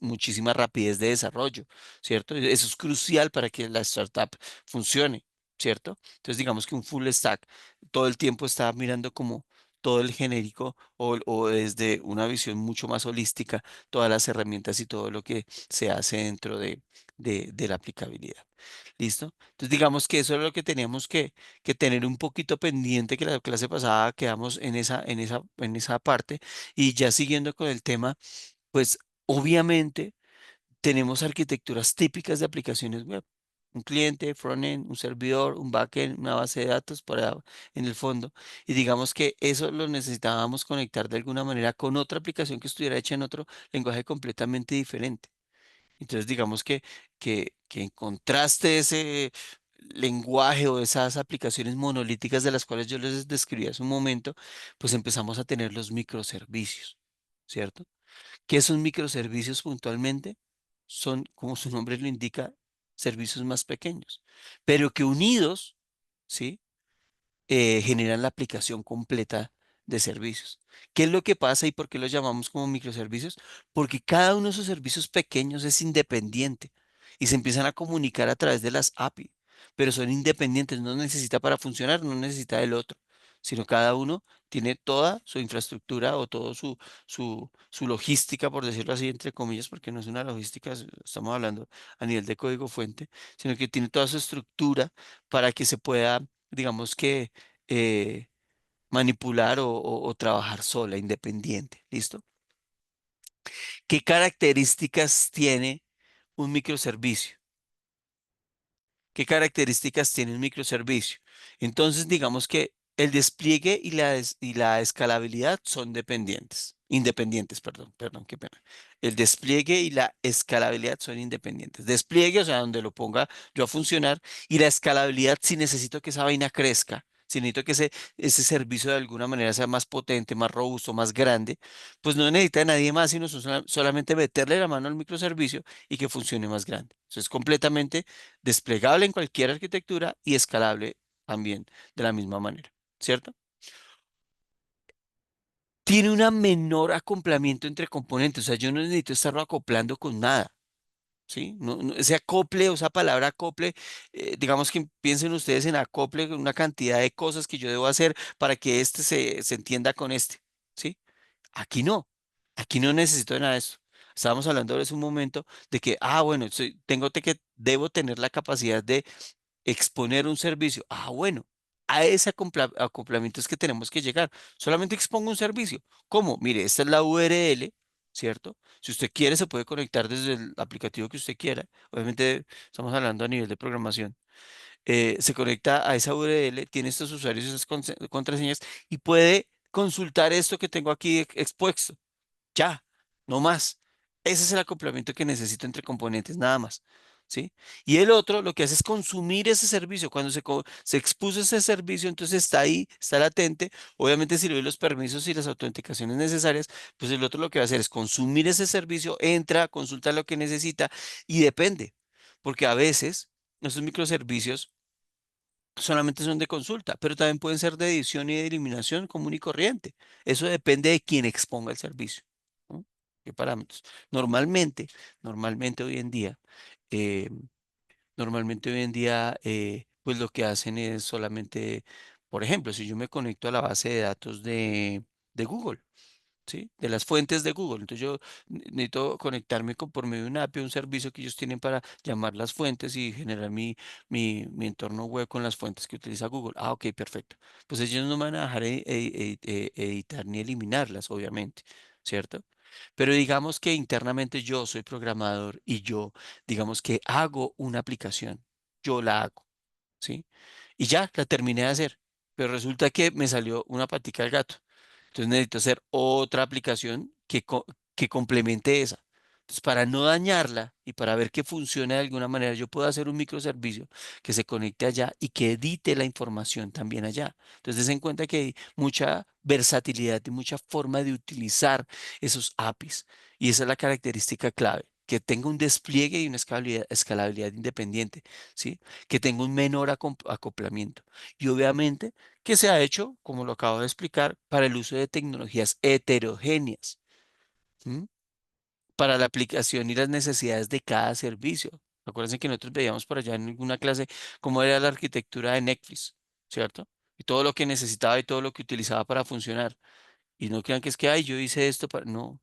muchísima rapidez de desarrollo, ¿cierto? Eso es crucial para que la startup funcione, ¿cierto? Entonces, digamos que un full stack todo el tiempo está mirando como todo el genérico o desde una visión mucho más holística, todas las herramientas y todo lo que se hace dentro de la aplicabilidad. ¿Listo? Entonces, digamos que eso es lo que teníamos que tener un poquito pendiente, que la clase pasada quedamos en esa parte. Y ya siguiendo con el tema, pues obviamente tenemos arquitecturas típicas de aplicaciones web. Un cliente, frontend, un servidor, un backend, una base de datos para en el fondo. Y digamos que eso lo necesitábamos conectar de alguna manera con otra aplicación que estuviera hecha en otro lenguaje completamente diferente. Entonces, digamos que en contraste de ese lenguaje o esas aplicaciones monolíticas de las cuales yo les describí hace un momento, pues empezamos a tener los microservicios, ¿cierto? ¿Qué son microservicios puntualmente? Son, como su nombre lo indica, servicios más pequeños, pero que unidos, ¿sí? Generan la aplicación completa de servicios. ¿Qué es lo que pasa y por qué los llamamos como microservicios? Porque cada uno de esos servicios pequeños es independiente y se empiezan a comunicar a través de las API, pero son independientes, no necesita para funcionar, no necesita del otro, sino cada uno tiene toda su infraestructura o todo su logística, por decirlo así, entre comillas, porque no es una logística, estamos hablando a nivel de código fuente, sino que tiene toda su estructura para que se pueda, digamos que, eh, manipular o trabajar sola, independiente. ¿Listo? ¿Qué características tiene un microservicio? ¿Qué características tiene un microservicio? Entonces, digamos que el despliegue y la escalabilidad son independientes, perdón, qué pena. El despliegue y la escalabilidad son independientes. Despliegue, o sea, donde lo ponga yo a funcionar, y la escalabilidad, si necesito que esa vaina crezca, si necesito que ese servicio de alguna manera sea más potente, más robusto, más grande, pues no necesita de nadie más, sino solamente meterle la mano al microservicio y que funcione más grande. Eso es completamente desplegable en cualquier arquitectura y escalable también de la misma manera, ¿cierto? Tiene una menor acoplamiento entre componentes, o sea, yo no necesito estarlo acoplando con nada, ¿sí? Ese acople, o esa palabra acople, digamos que piensen ustedes en acople, una cantidad de cosas que yo debo hacer para que este se entienda con este, ¿sí? Aquí no, aquí no necesito de nada de eso. Estábamos hablando hace un momento de que, bueno, debo tener la capacidad de exponer un servicio. Bueno, a ese acoplamiento es que tenemos que llegar. Solamente expongo un servicio. ¿Cómo? Mire, esta es la URL. ¿cierto? Si usted quiere, se puede conectar desde el aplicativo que usted quiera. Obviamente, estamos hablando a nivel de programación. Se conecta a esa URL, tiene estos usuarios y esas contraseñas y puede consultar esto que tengo aquí expuesto. Ya, no más. Ese es el acoplamiento que necesito entre componentes, nada más. ¿Sí? Y el otro lo que hace es consumir ese servicio. Cuando se expuso ese servicio, entonces está ahí, está latente. Obviamente, si le doy los permisos y las autenticaciones necesarias, pues el otro lo que va a hacer es consumir ese servicio, entra, consulta lo que necesita y depende. Porque a veces esos microservicios solamente son de consulta, pero también pueden ser de edición y de eliminación común y corriente. Eso depende de quién exponga el servicio, ¿no? ¿Qué parámetros? Normalmente, normalmente hoy en día, eh, normalmente hoy en día, pues lo que hacen es solamente, por ejemplo, si yo me conecto a la base de datos de Google, ¿sí? De las fuentes de Google. Entonces yo necesito conectarme por medio de una API, un servicio que ellos tienen para llamar las fuentes y generar mi entorno web con las fuentes que utiliza Google. Ah, ok, perfecto. Pues ellos no me van a dejar editar ni eliminarlas, obviamente, ¿cierto? Pero digamos que internamente yo soy programador y yo, digamos que hago una aplicación. Yo la hago. ¿Sí? Y ya, la terminé de hacer. Pero resulta que me salió una patica al gato. Entonces necesito hacer otra aplicación que complemente esa. Entonces, para no dañarla y para ver que funcione de alguna manera, yo puedo hacer un microservicio que se conecte allá y que edite la información también allá. Entonces, den en cuenta que hay mucha versatilidad y mucha forma de utilizar esos APIs. Y esa es la característica clave, que tenga un despliegue y una escalabilidad independiente, ¿sí? Que tenga un menor acoplamiento. Y obviamente que se ha hecho, como lo acabo de explicar, para el uso de tecnologías heterogéneas, ¿m? Para la aplicación y las necesidades de cada servicio. Acuérdense que nosotros veíamos por allá en alguna clase cómo era la arquitectura de Netflix, ¿cierto? Y todo lo que necesitaba y todo lo que utilizaba para funcionar. Y no crean que es que, ay, yo hice esto para... No,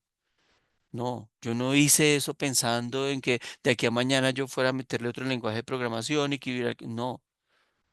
no, yo no hice eso pensando en que de aquí a mañana yo fuera a meterle otro lenguaje de programación y que hubiera... No.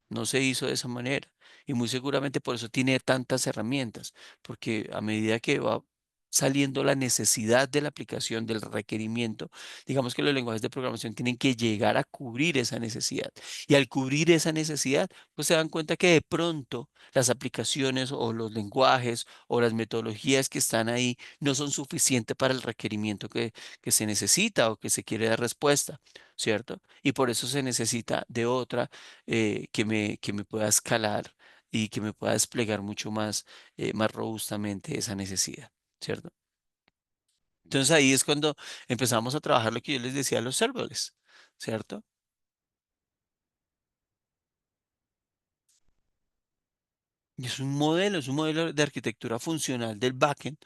No se hizo de esa manera. Y muy seguramente por eso tiene tantas herramientas, porque a medida que va saliendo la necesidad de la aplicación, del requerimiento, digamos que los lenguajes de programación tienen que llegar a cubrir esa necesidad. Y al cubrir esa necesidad, pues se dan cuenta que de pronto las aplicaciones o los lenguajes o las metodologías que están ahí no son suficientes para el requerimiento que se necesita o que se quiere dar respuesta, ¿cierto? Y por eso se necesita de otra que me pueda escalar y que me pueda desplegar mucho más, más robustamente esa necesidad, ¿cierto? Entonces ahí es cuando empezamos a trabajar lo que yo les decía a los serverless, ¿cierto? Y es un modelo de arquitectura funcional del backend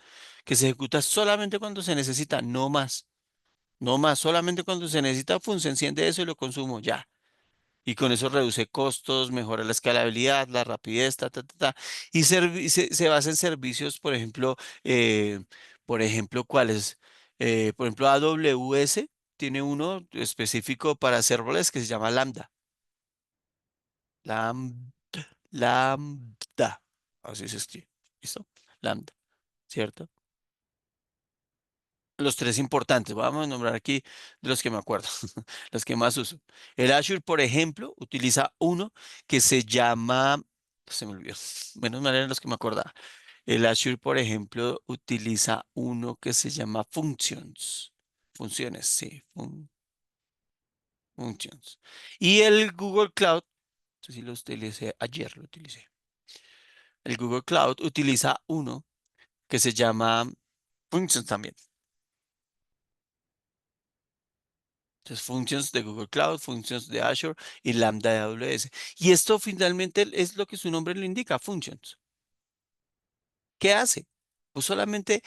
que se ejecuta solamente cuando se necesita, no más, no más, solamente cuando se necesita, se enciende eso y lo consumo, ya. Y con eso reduce costos, mejora la escalabilidad, la rapidez, ta, ta, ta, ta. Y se basa en servicios, por ejemplo, ¿cuáles? Por ejemplo, AWS tiene uno específico para serverless que se llama Lambda. Lam- Lambda. Así se escribe. ¿Listo? Lambda, ¿cierto? Los tres importantes, vamos a nombrar aquí de los que me acuerdo, los que más uso. El Azure, por ejemplo, utiliza uno que se llama, se me olvidó, menos mal eran los que me acordaba. El Azure, por ejemplo, utiliza uno que se llama Functions. Funciones, sí, Functions. Y el Google Cloud, no sé si lo utilicé ayer, lo utilicé. El Google Cloud utiliza uno que se llama Functions también. Entonces, functions de Google Cloud, functions de Azure y Lambda de AWS. Y esto finalmente es lo que su nombre lo indica, functions. ¿Qué hace? Pues solamente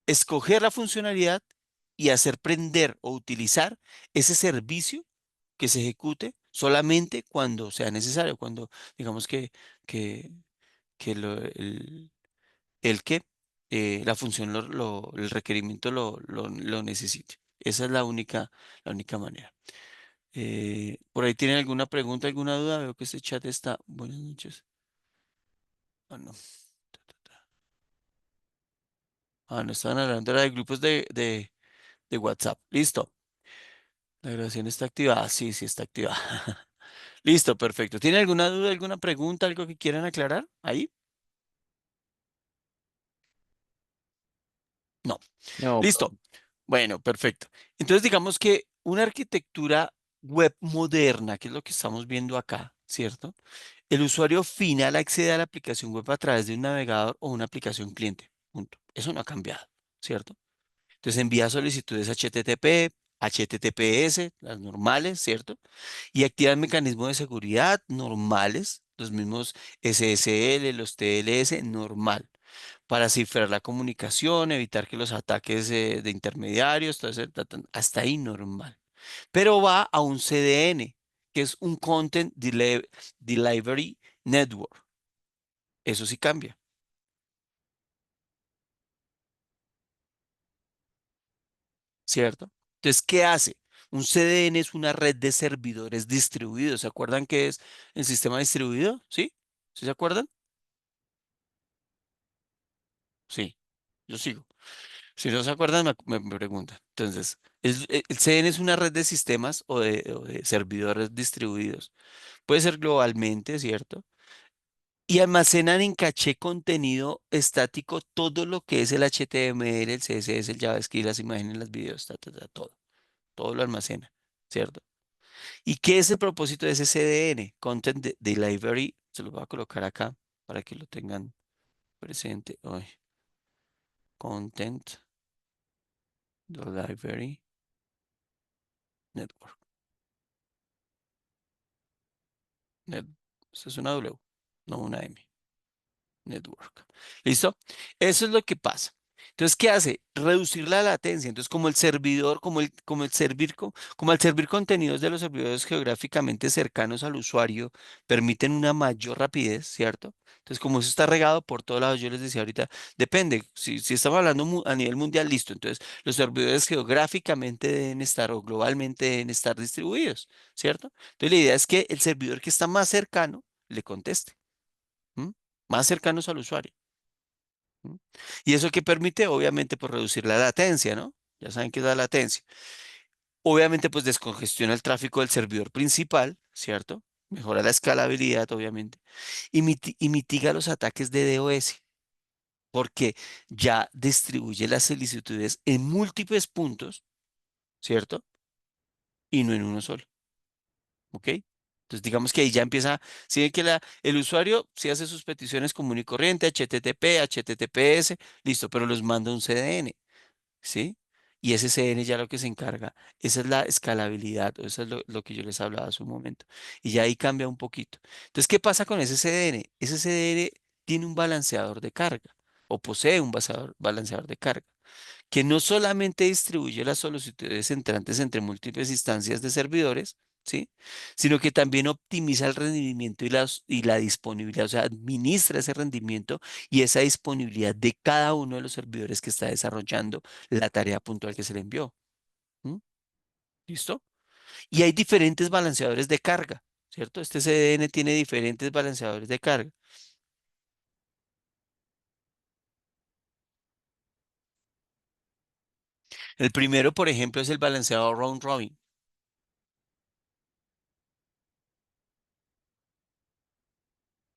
escoger la funcionalidad y hacer prender o utilizar ese servicio que se ejecute solamente cuando sea necesario, cuando digamos que, que el que la función, el requerimiento lo necesite. Esa es la única manera. ¿Por ahí tienen alguna pregunta, alguna duda? Veo que este chat está. Buenas noches. Ah, no. Ta, ta, ta. Ah, no estaban hablando, era de grupos de WhatsApp. Listo. La grabación está activada. Sí, sí está activada. Listo, perfecto. ¿Tiene alguna duda, alguna pregunta, algo que quieran aclarar? Ahí. No. No, Listo. Bueno, perfecto. Entonces, digamos que una arquitectura web moderna, que es lo que estamos viendo acá, ¿cierto? El usuario final accede a la aplicación web a través de un navegador o una aplicación cliente. Punto. Eso no ha cambiado, ¿cierto? Entonces envía solicitudes HTTP, HTTPS, las normales, ¿cierto? Y activa mecanismos de seguridad normales, los mismos SSL, los TLS, normal, para cifrar la comunicación, evitar que los ataques de intermediarios, todo ese hasta ahí normal. Pero va a un CDN, que es un Delivery Network. Eso sí cambia, ¿cierto? Entonces, ¿qué hace? Un CDN es una red de servidores distribuidos. ¿Se acuerdan qué es el sistema distribuido? ¿Sí? ¿Sí se acuerdan? Sí, yo sigo. Si no se acuerdan, me preguntan. Entonces, el CDN es una red de sistemas o de servidores distribuidos. Puede ser globalmente, ¿cierto? Y almacenan en caché contenido estático todo lo que es el HTML, el CSS, el JavaScript, las imágenes, los videos, todo. Todo lo almacena, ¿cierto? ¿Y qué es el propósito de ese CDN? Delivery, se lo voy a colocar acá para que lo tengan presente. Hoy, Content Delivery Network. Net, Eso es una W, no una M. Network. ¿Listo? Eso es lo que pasa. Entonces, ¿qué hace? Reducir la latencia. Entonces, como el servidor, como al servir contenidos de los servidores geográficamente cercanos al usuario, permiten una mayor rapidez, ¿cierto? Entonces, como eso está regado por todos lados, yo les decía ahorita, depende. Si estamos hablando a nivel mundial, listo. Entonces, los servidores geográficamente deben estar o globalmente deben estar distribuidos, ¿cierto? Entonces, la idea es que el servidor que está más cercano le conteste. ¿M? Más cercanos al usuario. ¿M? ¿Y eso qué permite? Obviamente, pues reducir la latencia, ¿no? Ya saben qué es la latencia. Obviamente, pues descongestiona el tráfico del servidor principal, ¿cierto? Mejora la escalabilidad, obviamente. Y mitiga los ataques de DOS, porque ya distribuye las solicitudes en múltiples puntos, ¿cierto? Y no en uno solo. ¿Ok? Entonces, digamos que ahí ya empieza, si ven que el usuario si hace sus peticiones común y corriente, HTTP, HTTPS, listo, pero los manda un CDN, ¿sí? Y ese CDN ya lo que se encarga, esa es la escalabilidad, o eso es lo que yo les hablaba hace un momento. Y ya ahí cambia un poquito. Entonces, ¿qué pasa con ese CDN? Ese CDN tiene un balanceador de carga, o posee un balanceador de carga que no solamente distribuye las solicitudes entrantes entre múltiples instancias de servidores, ¿sí? Sino que también optimiza el rendimiento y la disponibilidad, o sea, administra ese rendimiento y esa disponibilidad de cada uno de los servidores que está desarrollando la tarea puntual que se le envió. ¿M? ¿Listo? Y hay diferentes balanceadores de carga, ¿cierto? Este CDN tiene diferentes balanceadores de carga. El primero, por ejemplo, es el balanceador round robin.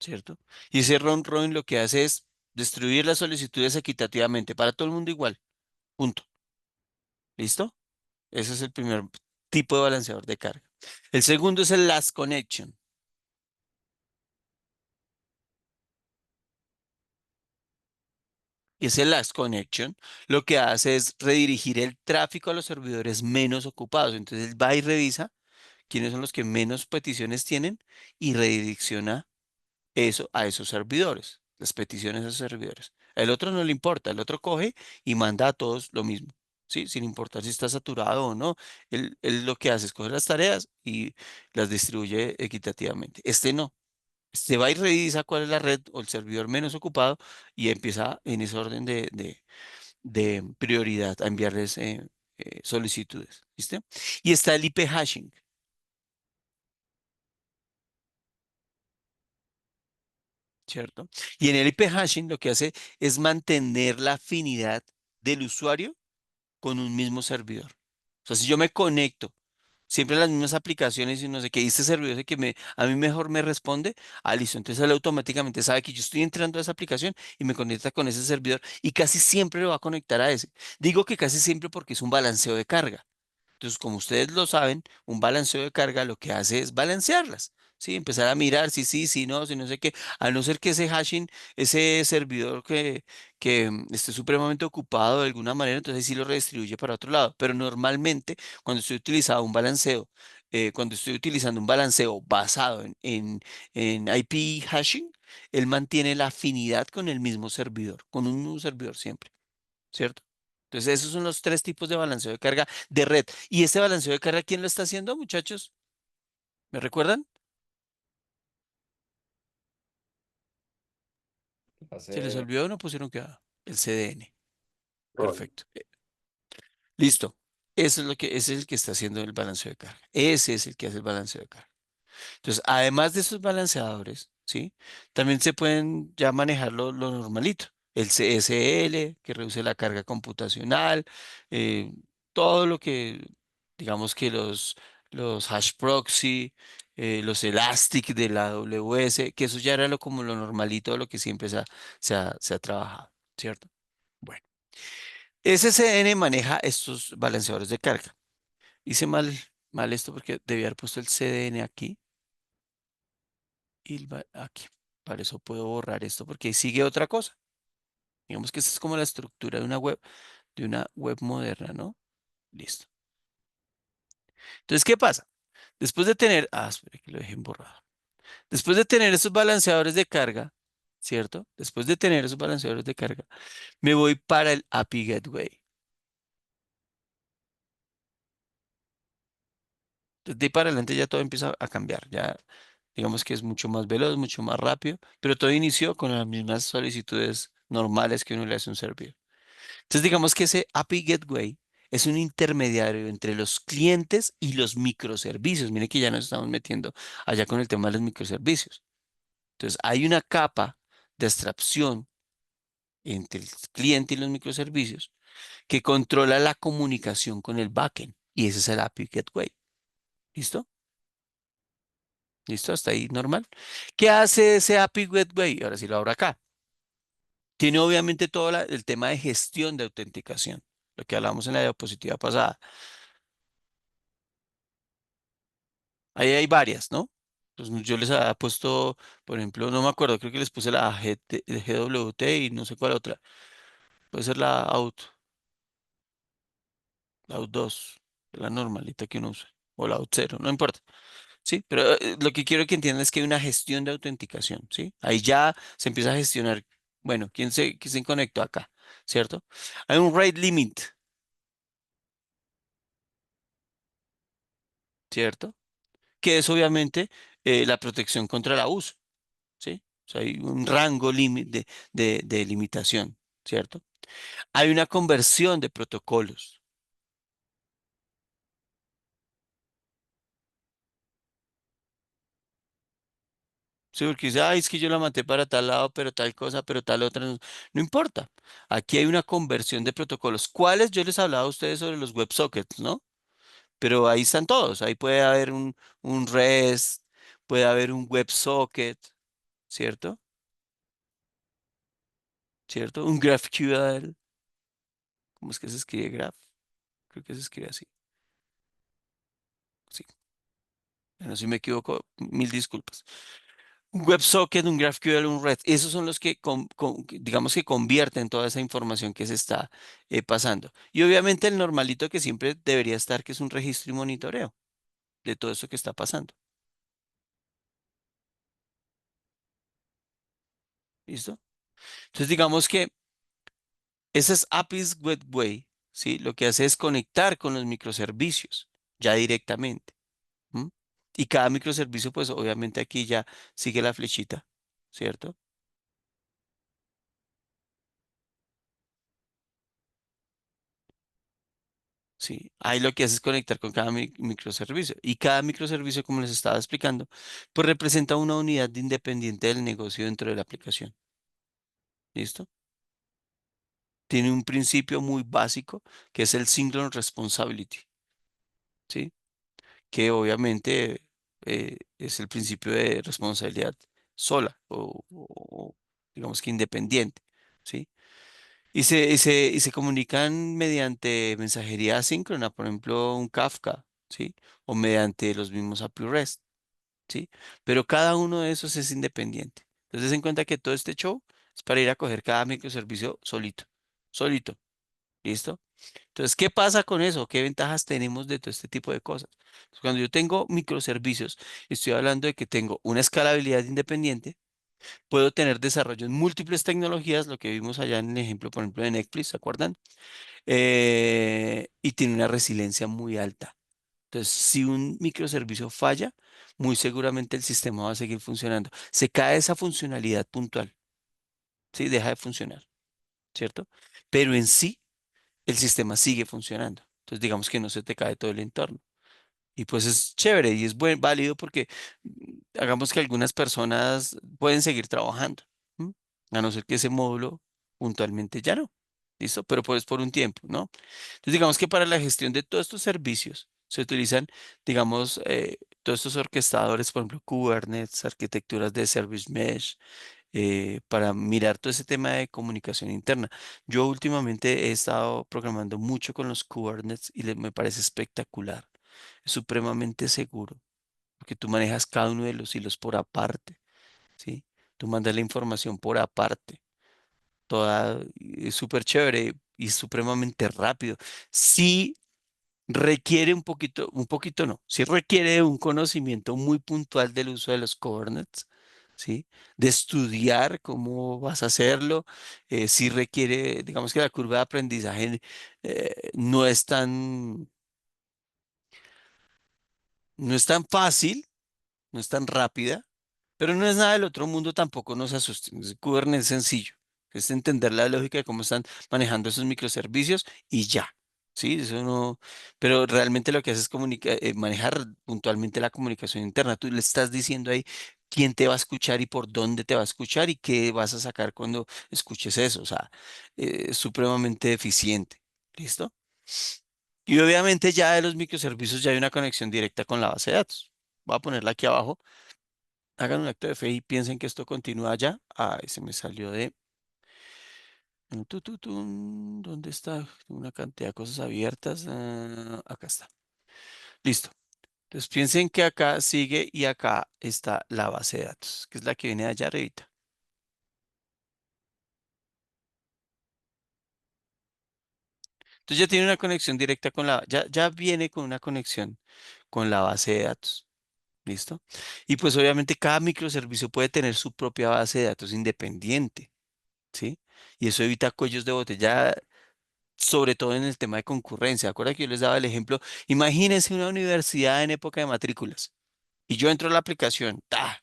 ¿Cierto? Y ese round robin lo que hace es distribuir las solicitudes equitativamente para todo el mundo igual. Punto. ¿Listo? Ese es el primer tipo de balanceador de carga. El segundo es el last connection. Y ese last connection lo que hace es redirigir el tráfico a los servidores menos ocupados. Entonces él va y revisa quiénes son los que menos peticiones tienen y redirecciona eso a esos servidores, las peticiones a esos servidores. El otro no le importa, el otro coge y manda a todos lo mismo, ¿sí? Sin importar si está saturado o no. Él lo que hace es coger las tareas y las distribuye equitativamente. Este no. Este va y revisa cuál es la red o el servidor menos ocupado y empieza en ese orden de prioridad a enviarles solicitudes. ¿Viste? Y está el IP hashing, ¿cierto? Y en el IP hashing lo que hace es mantener la afinidad del usuario con un mismo servidor. O sea, si yo me conecto siempre a las mismas aplicaciones y no sé qué, y este servidor es el que a mí mejor me responde, listo, entonces él automáticamente sabe que yo estoy entrando a esa aplicación y me conecta con ese servidor y casi siempre lo va a conectar a ese. Digo que casi siempre porque es un balanceo de carga. Entonces, como ustedes lo saben, un balanceo de carga lo que hace es balancearlas. Sí, empezar a mirar si sí, si no, si no sé qué, a no ser que ese hashing, ese servidor que esté supremamente ocupado de alguna manera, entonces sí lo redistribuye para otro lado. Pero normalmente, cuando estoy utilizando un balanceo, cuando estoy utilizando un balanceo basado en IP hashing, él mantiene la afinidad con el mismo servidor, con un mismo servidor siempre. ¿Cierto? Entonces, esos son los tres tipos de balanceo de carga de red. ¿Y este balanceo de carga quién lo está haciendo, muchachos? ¿Me recuerdan? ¿Se les Hace olvidó o no pusieron que el CDN? rol. Perfecto. Listo. Eso es ese es el que está haciendo el balanceo de carga. Ese es el que hace el balanceo de carga. Entonces, además de esos balanceadores, ¿sí? También se pueden ya manejar lo normalito. El CSL, que reduce la carga computacional, eh, todo lo que, digamos que los hash proxy, los elastic de la AWS, que eso ya era como lo normalito, lo que siempre se ha trabajado, ¿cierto? Bueno, SSN maneja estos balanceadores de carga. Hice mal esto porque debía haber puesto el CDN aquí y aquí. Para eso puedo borrar esto porque ahí sigue otra cosa. Digamos que esta es como la estructura de una web moderna, ¿no? Listo. Entonces, ¿qué pasa? Después de tener, espera que lo dejen borrado. Después de tener esos balanceadores de carga, ¿cierto? Después de tener esos balanceadores de carga, me voy para el API Gateway. De ahí para adelante ya todo empieza a cambiar. Ya digamos que es mucho más veloz, mucho más rápido, pero todo inició con las mismas solicitudes normales que uno le hace a un servidor. Entonces, digamos que ese API Gateway es un intermediario entre los clientes y los microservicios. Mire que ya nos estamos metiendo allá con el tema de los microservicios. Entonces, hay una capa de abstracción entre el cliente y los microservicios que controla la comunicación con el backend. Y ese es el API Gateway. ¿Listo? ¿Listo? Hasta ahí normal. ¿Qué hace ese API Gateway? Ahora sí lo abro acá. Tiene obviamente todo el tema de gestión de autenticación, lo que hablamos en la diapositiva pasada. Ahí hay varias, ¿no? Pues yo les había puesto, por ejemplo, no me acuerdo, creo que les puse la GWT y no sé cuál otra. Puede ser la out 2, la normalita que uno usa, o la out 0, no importa. Sí, pero lo que quiero que entiendan es que hay una gestión de autenticación, ¿sí? Ahí ya se empieza a gestionar, bueno, quién se conectó acá, ¿cierto? Hay un rate limit, ¿cierto? Que es obviamente la protección contra el abuso, ¿sí? O sea, hay un rango límite de limitación, ¿cierto? Hay una conversión de protocolos. Sí, porque dice, ay, es que yo la maté para tal lado, pero tal cosa, pero tal otra. No, no importa. Aquí hay una conversión de protocolos. ¿Cuáles? Yo les hablaba a ustedes sobre los WebSockets, ¿no? Pero ahí están todos. Ahí puede haber un REST, puede haber un WebSocket, ¿cierto? ¿Cierto? Un GraphQL. ¿Cómo es que se escribe graph? Creo que se escribe así. Sí. Bueno, si me equivoco, mil disculpas. Un WebSocket, un GraphQL, un REST. Esos son los que, digamos que convierten toda esa información que se está pasando. Y obviamente el normalito que siempre debería estar, que es un registro y monitoreo de todo eso que está pasando. ¿Listo? Entonces digamos que esas APIs Gateway, ¿sí? Lo que hace es conectar con los microservicios ya directamente. ¿M? Y cada microservicio, pues obviamente aquí ya sigue la flechita, ¿cierto? Sí, ahí lo que hace es conectar con cada microservicio. Y cada microservicio, como les estaba explicando, pues representa una unidad de independiente del negocio dentro de la aplicación. ¿Listo? tiene un principio muy básico que es el single responsibility, ¿sí? Que obviamente es el principio de responsabilidad sola o digamos que independiente, ¿sí? Y se comunican mediante mensajería asíncrona, por ejemplo, un Kafka, ¿sí? O mediante los mismos API REST, ¿sí? Pero cada uno de esos es independiente. Entonces, ten en cuenta que todo este show es para ir a coger cada microservicio solito, solito, ¿listo? Entonces, ¿qué pasa con eso? ¿Qué ventajas tenemos de todo este tipo de cosas? Pues cuando yo tengo microservicios, estoy hablando de que tengo una escalabilidad independiente, puedo tener desarrollo en múltiples tecnologías, lo que vimos allá en el ejemplo, por ejemplo, de Netflix, ¿se acuerdan? Y tiene una resiliencia muy alta. Entonces, si un microservicio falla, muy seguramente el sistema va a seguir funcionando. Se cae esa funcionalidad puntual, ¿sí? Deja de funcionar, ¿cierto? Pero en sí, el sistema sigue funcionando. Entonces, digamos que no se te cae todo el entorno. Y pues es chévere y es válido porque hagamos que algunas personas pueden seguir trabajando, ¿m? A no ser que ese módulo puntualmente ya no. ¿Listo? Pero pues por un tiempo, ¿no? Entonces, digamos que para la gestión de todos estos servicios se utilizan, digamos, todos estos orquestadores, por ejemplo, Kubernetes, arquitecturas de Service Mesh, para mirar todo ese tema de comunicación interna. Yo últimamente he estado programando mucho con los Kubernetes y me parece espectacular. Es supremamente seguro, porque tú manejas cada uno de los hilos por aparte, ¿sí? Tú mandas la información por aparte. Toda es súper chévere y supremamente rápido. Sí requiere un poquito no, sí requiere un conocimiento muy puntual del uso de los coordinates, ¿sí? De estudiar cómo vas a hacerlo. Sí requiere, digamos que la curva de aprendizaje no es no es tan fácil, no es tan rápida, pero no es nada del otro mundo tampoco, no se asusten. Kubernetes es sencillo. Es entender la lógica de cómo están manejando esos microservicios y ya. Sí, eso no. Pero realmente lo que hace es manejar puntualmente la comunicación interna. Tú le estás diciendo ahí quién te va a escuchar y por dónde te va a escuchar y qué vas a sacar cuando escuches eso. O sea, es supremamente eficiente. ¿Listo? Y obviamente ya de los microservicios ya hay una conexión directa con la base de datos. Voy a ponerla aquí abajo. Hagan un acto de fe y piensen que esto continúa allá. Ay, se me salió de... ¿Dónde está? Tengo una cantidad de cosas abiertas. Acá está. Listo. Entonces piensen que acá sigue y acá está la base de datos, que es la que viene de allá arribita. Entonces ya tiene una conexión directa con ya viene con una conexión con la base de datos. ¿Listo? Y pues obviamente cada microservicio puede tener su propia base de datos independiente. ¿Sí? Y eso evita cuellos de botella, sobre todo en el tema de concurrencia. ¿Acuerdan que yo les daba el ejemplo? Imagínense una universidad en época de matrículas y yo entro a la aplicación, ¡ta!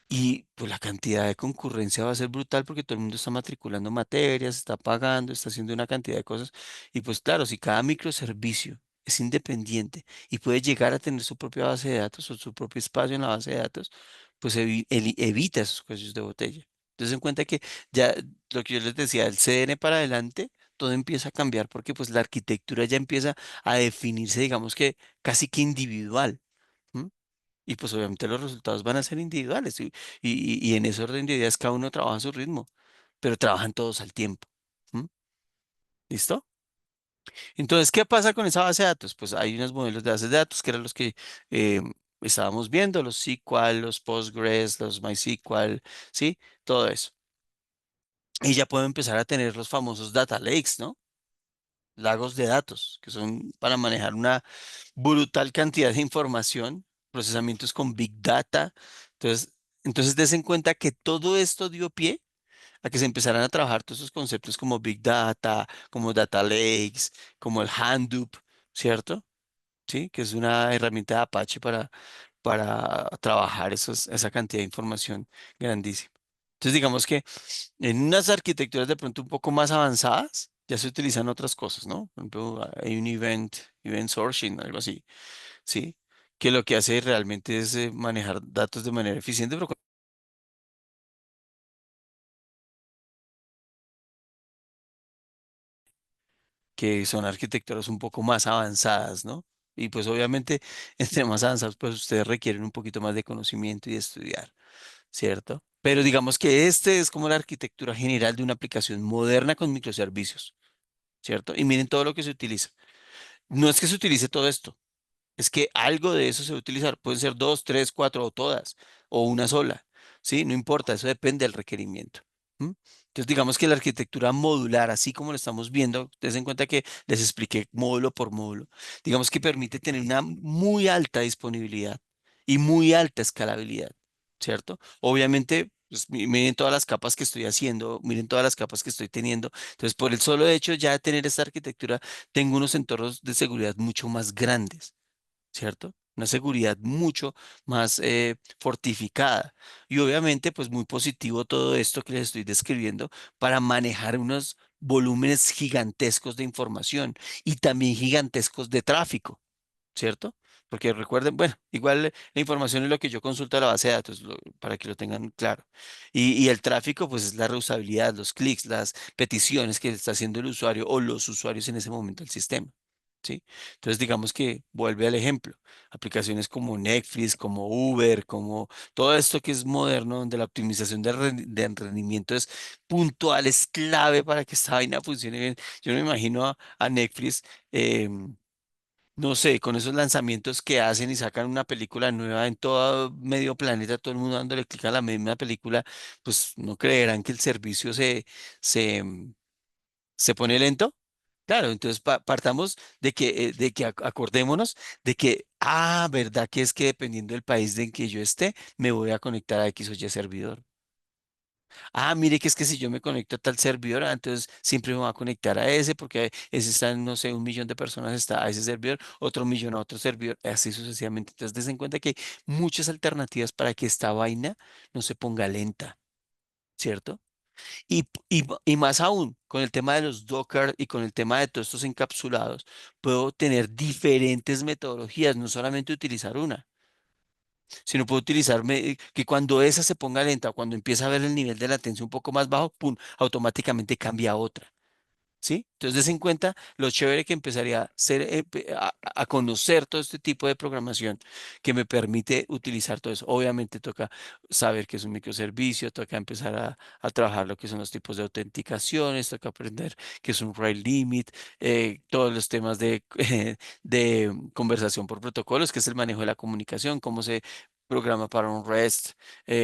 Y pues la cantidad de concurrencia va a ser brutal porque todo el mundo está matriculando materias, está pagando, está haciendo una cantidad de cosas. Y pues claro, si cada microservicio es independiente y puede llegar a tener su propia base de datos o su propio espacio en la base de datos, pues evita esos cuellos de botella. Entonces en cuenta que ya lo que yo les decía, el CDN para adelante, todo empieza a cambiar porque pues la arquitectura ya empieza a definirse, digamos que casi que individual. ¿M? Y pues obviamente los resultados van a ser individuales y en ese orden de ideas cada uno trabaja a su ritmo, pero trabajan todos al tiempo. ¿M? ¿Listo? Entonces, ¿qué pasa con esa base de datos? Pues hay unos modelos de bases de datos que eran los que eh, estábamos viendo, los SQL, los Postgres, los MySQL, ¿sí? Todo eso. Y ya puedo empezar a tener los famosos data lakes, ¿no? Lagos de datos, que son para manejar una brutal cantidad de información, procesamientos con Big Data. Entonces, entonces des en cuenta que todo esto dio pie a que se empezaran a trabajar todos esos conceptos como Big Data, como Data Lakes, como el Hadoop, ¿cierto? Sí, que es una herramienta de Apache para trabajar esa cantidad de información grandísima. Entonces, digamos que en unas arquitecturas de pronto un poco más avanzadas, ya se utilizan otras cosas, ¿no? Por ejemplo, hay un event sourcing, algo así, ¿sí? Que lo que hace realmente es manejar datos de manera eficiente, pero que son arquitecturas un poco más avanzadas, ¿no? Y pues obviamente, entre más avanzados, pues ustedes requieren un poquito más de conocimiento y de estudiar, ¿cierto? Pero digamos que este es como la arquitectura general de una aplicación moderna con microservicios, ¿cierto? Y miren todo lo que se utiliza. No es que se utilice todo esto, es que algo de eso se va a utilizar. Pueden ser dos, tres, cuatro o todas, o una sola. ¿Sí? No importa, eso depende del requerimiento. ¿M? Entonces, digamos que la arquitectura modular, así como lo estamos viendo, ten en cuenta que les expliqué módulo por módulo, digamos que permite tener una muy alta disponibilidad y muy alta escalabilidad, ¿cierto? Obviamente, pues, miren todas las capas que estoy haciendo, miren todas las capas que estoy teniendo. Entonces, por el solo hecho ya de tener esta arquitectura, tengo unos entornos de seguridad mucho más grandes. ¿Cierto? Una seguridad mucho más fortificada. Y obviamente, pues muy positivo todo esto que les estoy describiendo para manejar unos volúmenes gigantescos de información y también gigantescos de tráfico. ¿Cierto? Porque recuerden, bueno, igual la información es lo que yo consulto a la base de datos, para que lo tengan claro. Y el tráfico, pues es la reusabilidad, los clics, las peticiones que está haciendo el usuario o los usuarios en ese momento del sistema. ¿Sí? Entonces, digamos que vuelve al ejemplo. Aplicaciones como Netflix, como Uber, como todo esto que es moderno, donde la optimización de rendimiento es puntual, es clave para que esta vaina funcione bien. Yo no me imagino a Netflix. No sé, con esos lanzamientos que hacen y sacan una película nueva en todo medio planeta, todo el mundo dándole clic a la misma película, pues no creerán que el servicio se, se pone lento. Claro, entonces partamos de que acordémonos de que, verdad que es que dependiendo del país en que yo esté, me voy a conectar a X o Y servidor. Mire que es que si yo me conecto a tal servidor, entonces siempre me voy a conectar a ese porque ese está, no sé, 1 millón de personas está a ese servidor, otro millón a otro servidor, así sucesivamente. Entonces, des en cuenta que hay muchas alternativas para que esta vaina no se ponga lenta, ¿cierto? Y más aún, con el tema de los Docker y con el tema de todos estos encapsulados, puedo tener diferentes metodologías, no solamente utilizar una, sino puedo utilizar que cuando esa se ponga lenta, cuando empieza a ver el nivel de latencia un poco más bajo, pum, automáticamente cambia a otra. ¿Sí? Entonces, des en cuenta lo chévere que empezaría a, ser, a conocer todo este tipo de programación que me permite utilizar todo eso. Obviamente toca saber qué es un microservicio, toca empezar a trabajar lo que son los tipos de autenticaciones, toca aprender qué es un rate limit, todos los temas de, de conversación por protocolos, que es el manejo de la comunicación, cómo se programa para un REST,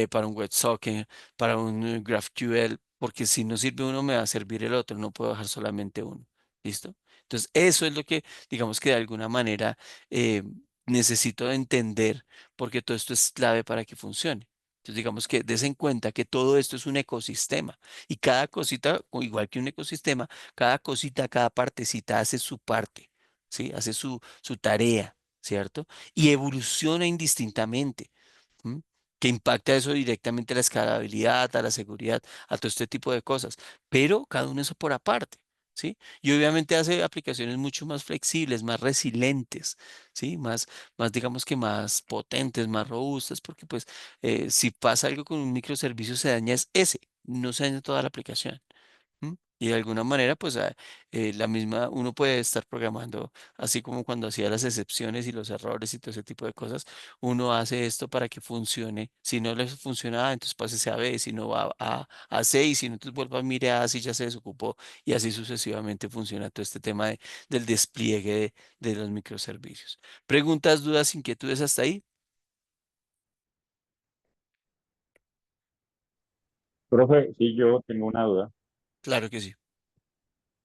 para un WebSocket, para un GraphQL, porque si no sirve uno, me va a servir el otro, no puedo dejar solamente uno. ¿Listo? Entonces, eso es lo que, digamos que de alguna manera eh, necesito entender, porque todo esto es clave para que funcione. Entonces, digamos que des en cuenta que todo esto es un ecosistema y cada cosita, igual que un ecosistema, cada cosita, cada partecita hace su parte, ¿sí? Hace su tarea, ¿cierto? Y evoluciona indistintamente. ¿M? Que impacta eso directamente a la escalabilidad, a la seguridad, a todo este tipo de cosas. Pero cada uno eso por aparte, ¿sí? Y obviamente hace aplicaciones mucho más flexibles, más resilientes, ¿sí? Más digamos que más potentes, más robustas, porque pues si pasa algo con un microservicio se daña es ese, no se daña toda la aplicación. ¿M? Y de alguna manera, pues la misma, uno puede estar programando, así como cuando hacía las excepciones y los errores y todo ese tipo de cosas, uno hace esto para que funcione. Si no les funciona A, entonces pásese a B, si no va a C, y si no, entonces vuelva a mirar A, si ya se desocupó, y así sucesivamente funciona todo este tema del despliegue de los microservicios. ¿Preguntas, dudas, inquietudes hasta ahí? Profe, sí, yo tengo una duda. Claro que sí.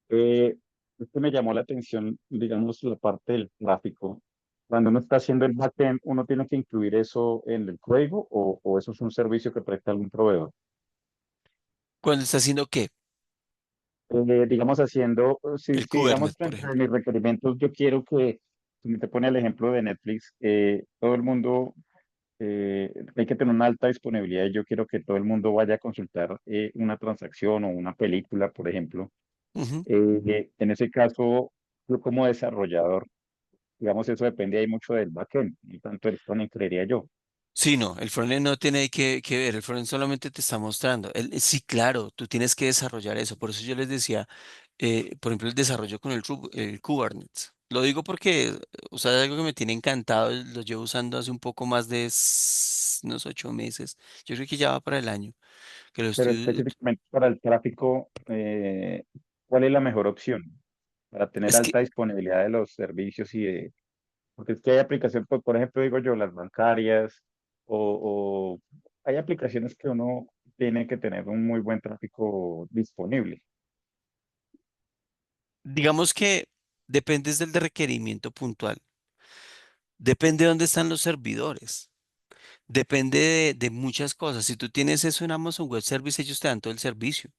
Eh, es que me llamó la atención, digamos, la parte del tráfico. Cuando uno está haciendo el backend, ¿uno tiene que incluir eso en el código o eso es un servicio que presta algún proveedor? ¿Cuándo está haciendo qué? Digamos, haciendo, si, El si digamos, Kubernetes, por dentro de ejemplo. mis requerimientos, yo quiero que, si me te pone el ejemplo de Netflix, todo el mundo, hay que tener una alta disponibilidad y yo quiero que todo el mundo vaya a consultar una transacción o una película, por ejemplo. Ujú. En ese caso, yo como desarrollador, digamos, eso depende ahí mucho del backend, y tanto del frontend, creería yo. Sí, no, el frontend no tiene que ver, el frontend solamente te está mostrando. Sí, claro, tú tienes que desarrollar eso. Por eso yo les decía, por ejemplo, el desarrollo con el Kubernetes. Lo digo porque, o sea, es algo que me tiene encantado, lo llevo usando hace un poco más de unos 8 meses. Yo creo que ya va para el año, que lo Pero estoy, específicamente para el tráfico, ¿cuál es la mejor opción para tener es que, alta disponibilidad de los servicios y de, porque es que hay aplicaciones, por ejemplo, digo yo, las bancarias o hay aplicaciones que uno tiene que tener un muy buen tráfico disponible. digamos que depende del requerimiento puntual, depende de dónde están los servidores, depende de muchas cosas. Si tú tienes eso en Amazon Web Service, ellos te dan todo el servicio.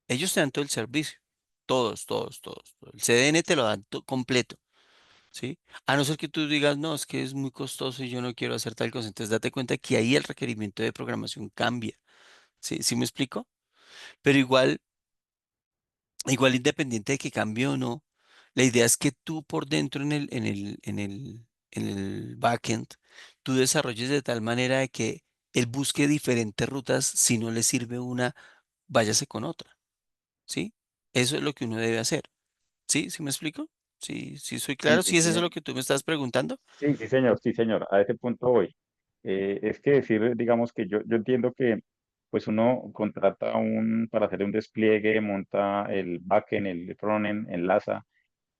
Ellos te dan todo el servicio. Todos, todos, todos. El CDN te lo dan completo. ¿Sí? A no ser que tú digas, no, es que es muy costoso y yo no quiero hacer tal cosa. Entonces date cuenta que ahí el requerimiento de programación cambia. ¿Sí? ¿Sí me explico? Pero igual independiente de que cambie o no, la idea es que tú por dentro en el backend, tú desarrolles de tal manera de que él busque diferentes rutas. Si no le sirve una, váyase con otra. ¿Sí? Eso es lo que uno debe hacer. ¿Sí? ¿Sí me explico? Sí, sí soy Sí, claro. ¿Sí es eso lo que tú me estás preguntando? sí, sí, señor, a ese punto voy. Es que decir, digamos que yo entiendo que pues uno contrata para hacer un despliegue, monta el backend, el frontend, enlaza,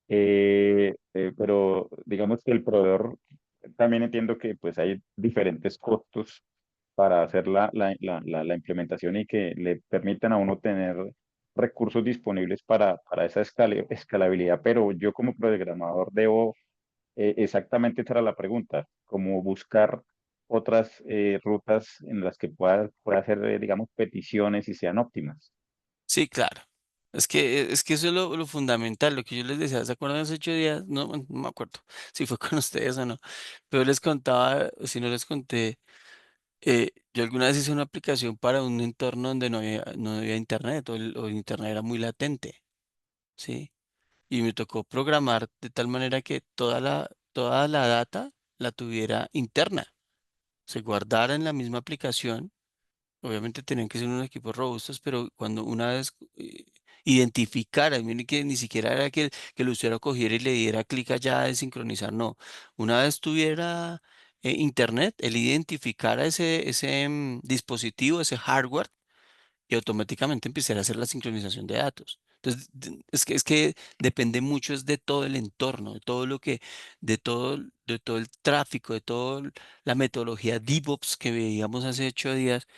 pero digamos que el proveedor también entiendo que pues hay diferentes costos para hacer la implementación y que le permitan a uno tener recursos disponibles para esa escalabilidad, pero yo como programador debo exactamente esa era la pregunta, como buscar otras rutas en las que pueda hacer, digamos, peticiones y sean óptimas. Sí, claro. Es que eso es lo fundamental, lo que yo les decía. ¿Se acuerdan hace 8 días? No, bueno, no me acuerdo si fue con ustedes o no. Pero les contaba, si no les conté, yo alguna vez hice una aplicación para un entorno donde no había internet o el internet era muy latente, ¿sí? Y me tocó programar de tal manera que toda la data la tuviera interna, se guardara en la misma aplicación. Obviamente tenían que ser unos equipos robustos, pero cuando una vez identificara, miren que ni siquiera era que el usuario cogiera y le diera clic allá de sincronizar, no. Una vez tuviera internet, él identificara ese dispositivo, ese hardware, y automáticamente empezara a hacer la sincronización de datos. Entonces, es que depende mucho es de todo el entorno, de todo el tráfico, de toda la metodología DevOps que veíamos hace 8 días.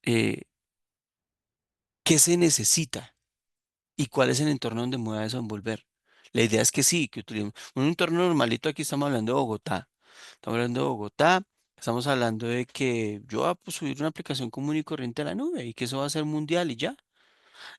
eh, ¿Qué se necesita y cuál es el entorno donde me voy a desenvolver? La idea es que sí, que utilicemos un entorno normalito. Aquí estamos hablando de Bogotá. Estamos hablando de Bogotá. Estamos hablando de que yo voy a pues, subir una aplicación común y corriente a la nube y que eso va a ser mundial y ya.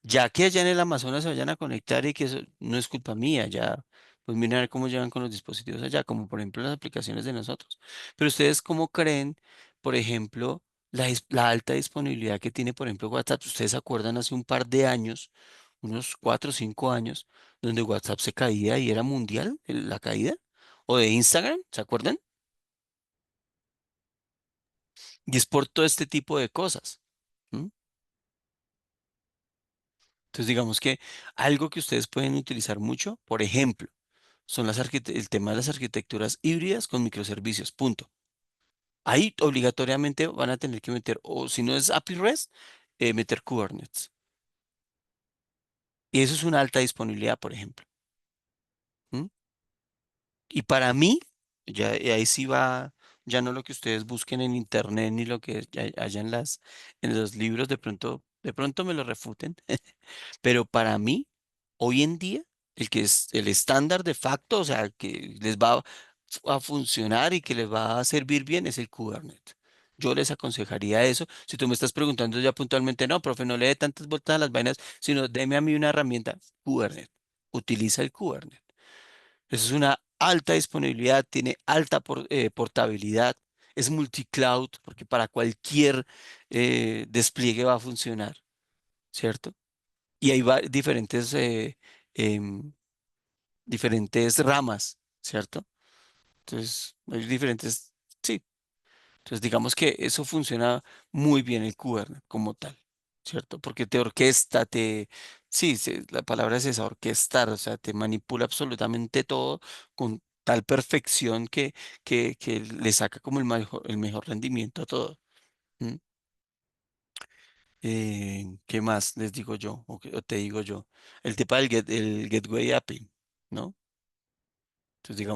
Ya que allá en el Amazonas se vayan a conectar y que eso no es culpa mía, ya, pues miren a ver cómo llegan con los dispositivos allá, como por ejemplo las aplicaciones de nosotros. Pero ustedes, ¿cómo creen, por ejemplo, la alta disponibilidad que tiene, por ejemplo, WhatsApp? Ustedes se acuerdan hace un par de años, unos 4 o 5 años, donde WhatsApp se caía y era mundial la caída, o de Instagram, ¿se acuerdan? Y es por todo este tipo de cosas. ¿M? Entonces, digamos que algo que ustedes pueden utilizar mucho, por ejemplo, son el tema de las arquitecturas híbridas con microservicios, punto. Ahí obligatoriamente van a tener que meter, o si no es API REST, meter Kubernetes. Y eso es una alta disponibilidad, por ejemplo. ¿M? Y para mí, ya y ahí sí va, ya no lo que ustedes busquen en internet ni lo que haya en los libros, de pronto me lo refuten. Pero para mí, hoy en día, el que es el estándar de facto, o sea, que les va a funcionar y que les va a servir bien es el Kubernetes. Yo les aconsejaría eso. Si tú me estás preguntando ya puntualmente, no, profe, no le dé tantas vueltas a las vainas, sino deme a mí una herramienta, Kubernetes. Utiliza el Kubernetes. Eso es una alta disponibilidad, tiene alta portabilidad, es multicloud, porque para cualquier despliegue va a funcionar, ¿cierto? Y hay diferentes ramas, ¿cierto? Entonces, hay diferentes, sí. Entonces, digamos que eso funciona muy bien el Kubernetes como tal, ¿cierto? Porque te orquesta, Sí, la palabra es esa, orquestar, o sea, te manipula absolutamente todo con tal perfección que le saca como el mejor rendimiento a todo. ¿M? ¿Qué más les digo yo? O te digo yo. El tema el Gateway API, ¿no? Entonces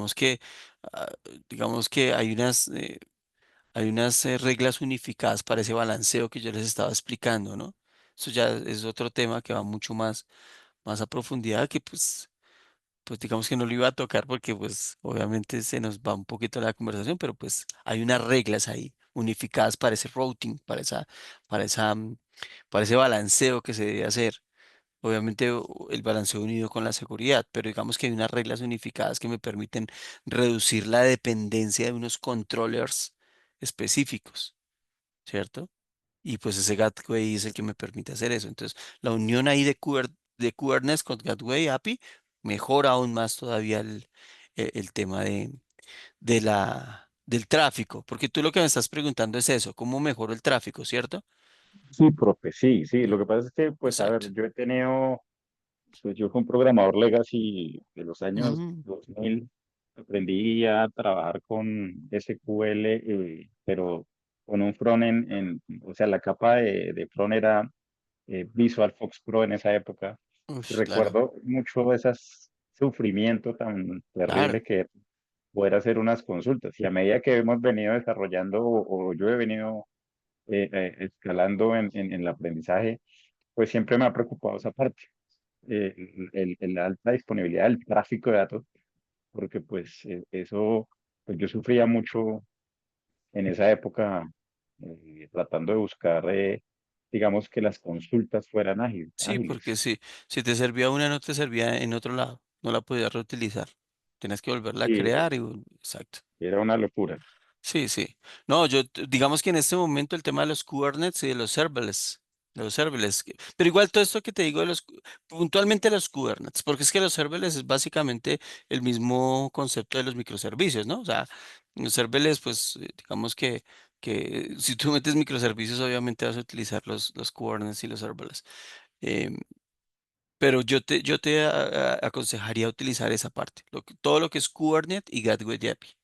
ah, digamos que hay unas reglas unificadas para ese balanceo que yo les estaba explicando, ¿no? Eso ya es otro tema que va mucho más a profundidad que pues digamos que no lo iba a tocar porque pues obviamente se nos va un poquito la conversación, pero pues hay unas reglas ahí unificadas para ese routing, para esa, para ese balanceo que se debe hacer. Obviamente el balanceo unido con la seguridad, pero digamos que hay unas reglas unificadas que me permiten reducir la dependencia de unos controllers específicos, ¿cierto? Y pues ese Gateway es el que me permite hacer eso. Entonces, la unión ahí de Kubernetes con Gateway API mejora aún más todavía el tema del tráfico, porque tú lo que me estás preguntando es eso, ¿cómo mejoro el tráfico, cierto? Sí, profe, sí, sí. Lo que pasa es que, pues, a ver, Exacto. yo he tenido, pues yo fui un programador legacy de los años Mm, 2000. Aprendí a trabajar con SQL, pero con un frontend o sea, la capa de front era Visual Fox Pro en esa época. Y ush, claro, recuerdo mucho ese sufrimiento tan claro. terrible que poder hacer unas consultas. Y a medida que hemos venido desarrollando o yo he venido escalando en el aprendizaje, pues siempre me ha preocupado esa parte, la alta disponibilidad del tráfico de datos, porque pues eso, pues yo sufría mucho en esa época tratando de buscar, digamos, que las consultas fueran Sí, porque ágiles. si te servía una, no te servía en otro lado, no la podías reutilizar. Tienes que volverla a Y crear exacto. era una locura. Sí, sí. No, digamos que en este momento el tema de los Kubernetes y de los serverless, pero igual todo esto que te digo de puntualmente los Kubernetes, porque es que los serverless es básicamente el mismo concepto de los microservicios, ¿no? O sea, los serverless, pues digamos que si tú metes microservicios, obviamente vas a utilizar los Kubernetes y los serverless. Em, pero yo te aconsejaría utilizar esa parte, todo lo que es Kubernetes y Gateway API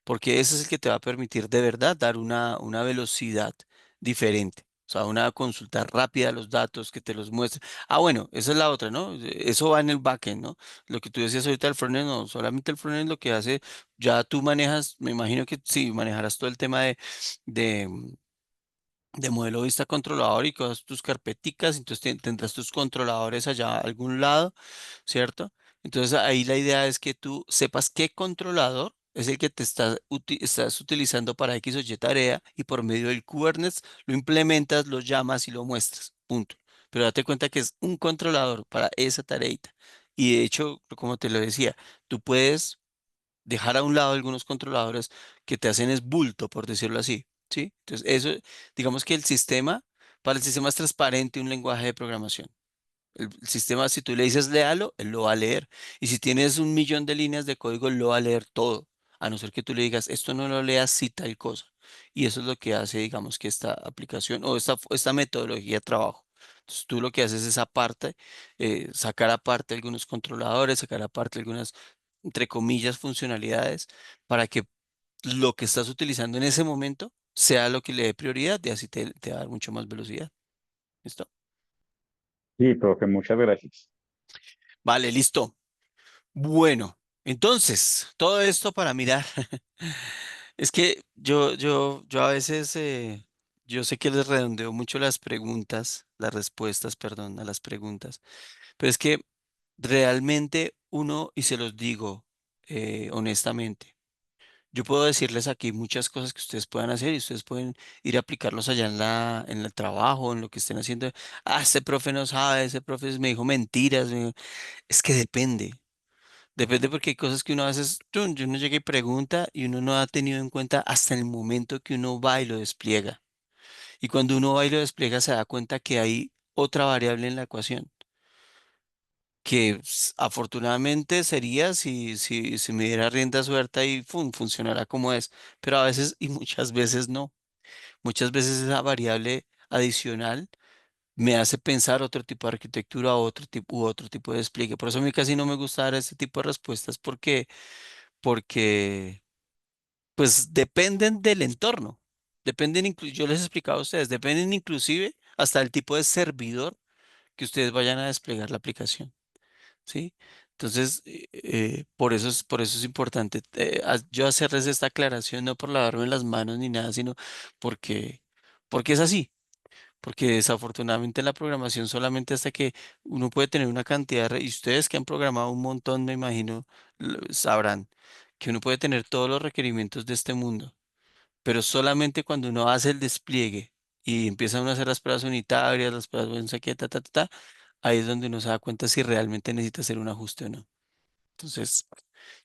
porque ese es el que te va a permitir de verdad dar una velocidad diferente. O sea, una consulta rápida de los datos que te los muestre. Ah, bueno, esa es la otra, ¿no? Eso va en el backend, ¿no? Lo que tú decías ahorita del frontend, no, solamente el frontend lo que hace, ya tú manejas, me imagino que sí, manejarás todo el tema de, de modelo vista controlador y todas tus carpeticas, entonces tendrás tus controladores allá a algún lado, ¿cierto? Entonces ahí la idea es que tú sepas qué controlador es el que estás utilizando para X o Y tarea y por medio del Kubernetes lo implementas, lo llamas y lo muestras, punto. Pero date cuenta que es un controlador para esa tareita. Y de hecho, como te lo decía, tú puedes dejar a un lado algunos controladores que te hacen es bulto, por decirlo así, ¿sí? Entonces, eso, digamos que para el sistema es transparente un lenguaje de programación. El sistema, si tú le dices léalo, él lo va a leer. Y si tienes 1 millón de líneas de código, él lo va a leer todo. A no ser que tú le digas, esto no lo leas, sí tal cosa. Y eso es lo que hace, digamos, que esta aplicación o esta metodología de trabajo. Entonces, tú lo que haces es aparte, sacar aparte algunos controladores, sacar aparte algunas, entre comillas, funcionalidades, para que lo que estás utilizando en ese momento sea lo que le dé prioridad y así te va a dar mucho más velocidad. ¿Listo? Sí, profe, muchas gracias. Vale, listo. Bueno, entonces, todo esto para mirar. Es que yo a veces, yo sé que les redondeo mucho las preguntas, las respuestas, perdón, a las preguntas, pero es que realmente uno, y se los digo honestamente, yo puedo decirles aquí muchas cosas que ustedes puedan hacer y ustedes pueden ir a aplicarlos allá en el trabajo, en lo que estén haciendo. Ah, ese profe no sabe, ese profe me dijo mentiras. Es que depende. Depende porque hay cosas que uno a veces, uno llega y pregunta y uno no ha tenido en cuenta hasta el momento que uno va y lo despliega. Y cuando uno va y lo despliega se da cuenta que hay otra variable en la ecuación, que afortunadamente sería si me diera rienda suelta y funcionará como es, pero a veces y muchas veces no. Muchas veces esa variable adicional me hace pensar otro tipo de arquitectura, otro tipo de despliegue. Por eso a mí casi no me gusta dar este tipo de respuestas porque pues dependen del entorno. Yo les he explicado a ustedes, dependen inclusive hasta el tipo de servidor que ustedes vayan a desplegar la aplicación. ¿Sí? Entonces, por eso es importante yo hacerles esta aclaración, no por lavarme las manos ni nada, sino porque, porque es así. Porque desafortunadamente en la programación solamente hasta que uno puede tener una cantidad, y ustedes que han programado un montón, me imagino, sabrán que uno puede tener todos los requerimientos de este mundo, pero solamente cuando uno hace el despliegue y empieza uno a hacer las pruebas unitarias, las pruebas, no sé qué, ahí es donde uno se da cuenta si realmente necesita hacer un ajuste o no. Entonces,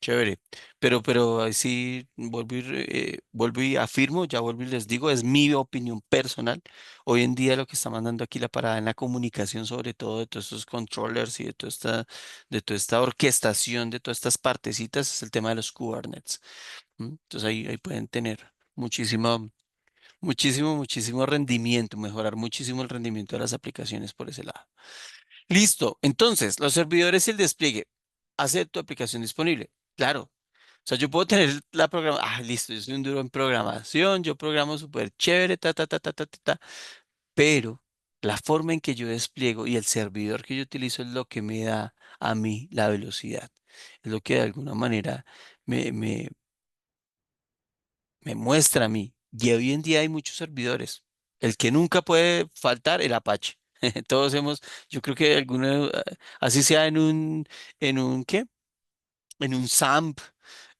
chévere. Pero ahí sí vuelvo y afirmo, ya vuelvo y les digo, es mi opinión personal. Hoy en día lo que está mandando aquí la parada en la comunicación, sobre todo de todos estos controllers y de toda esta orquestación de todas estas partecitas, es el tema de los Kubernetes. Entonces ahí pueden tener muchísimo, muchísimo rendimiento, mejorar muchísimo el rendimiento de las aplicaciones por ese lado. Listo. Entonces, los servidores y el despliegue. Hacer tu aplicación disponible. Claro. O sea, yo puedo tener la programa. Ah, listo, yo soy un duro en programación, yo programo súper chévere, pero la forma en que yo despliego y el servidor que yo utilizo es lo que me da a mí la velocidad. Es lo que de alguna manera me, me, me muestra a mí. Y hoy en día hay muchos servidores. El que nunca puede faltar, el Apache. Todos hemos, yo creo que alguno, así sea ¿qué? En un SAMP,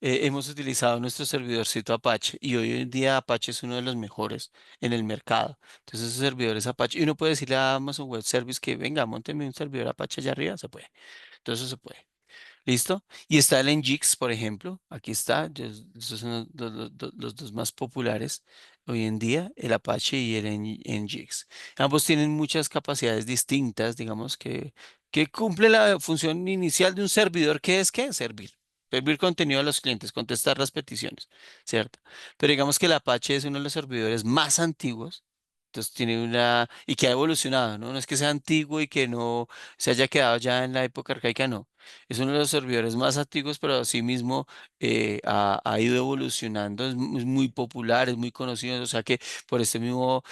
hemos utilizado nuestro servidorcito Apache y hoy en día Apache es uno de los mejores en el mercado. Entonces, esos servidores Apache, y uno puede decirle a Amazon Web Service que venga, mónteme un servidor Apache allá arriba, se puede. Entonces, eso se puede. ¿Listo? Y está el Nginx, por ejemplo. Aquí está. Esos son los dos más populares hoy en día, el Apache y el Nginx. Ambos tienen muchas capacidades distintas, digamos, que cumple la función inicial de un servidor, que es ¿qué? Servir. Servir contenido a los clientes, contestar las peticiones, ¿cierto? Pero digamos que el Apache es uno de los servidores más antiguos. Entonces tiene y que ha evolucionado, ¿no? No es que sea antiguo y que no se haya quedado ya en la época arcaica, no. Es uno de los servidores más antiguos, pero asimismo ha ido evolucionando, es muy popular, es muy conocido, o sea que por este mismo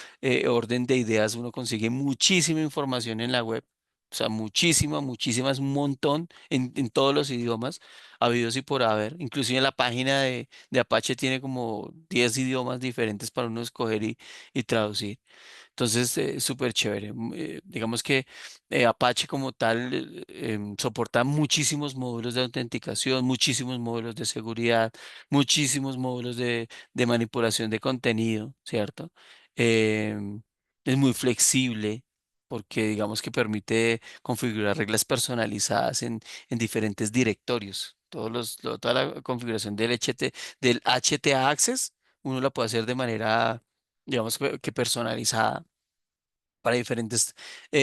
orden de ideas uno consigue muchísima información en la web, o sea, muchísima, es un montón en todos los idiomas, habidos y por haber, inclusive la página de Apache tiene como 10 idiomas diferentes para uno escoger y traducir. Entonces, súper chévere. Digamos que Apache como tal soporta muchísimos módulos de autenticación, muchísimos módulos de seguridad, muchísimos módulos de manipulación de contenido, ¿cierto? Em, es muy flexible porque digamos que permite configurar reglas personalizadas en diferentes directorios. Toda la configuración del HTA Access, uno la puede hacer de manera digamos que personalizada para diferentes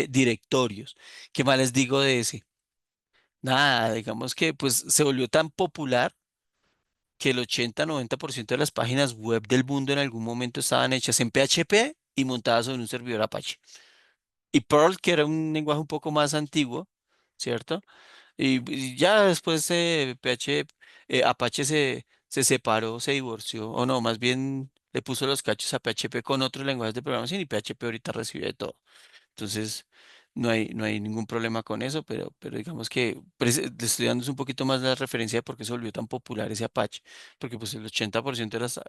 directorios. ¿Qué más les digo de ese? Nada, digamos que pues se volvió tan popular que el 80-90% de las páginas web del mundo en algún momento estaban hechas en PHP y montadas sobre un servidor Apache. Y Perl, que era un lenguaje un poco más antiguo, ¿cierto? Y ya después Apache se separó, se divorció, o no, más bien le puso los cachos a PHP con otros lenguajes de programación y PHP ahorita recibe de todo. Entonces, no hay ningún problema con eso, pero digamos que le estoy dando un poquito más la referencia de por qué se volvió tan popular ese Apache, porque pues el 80% de las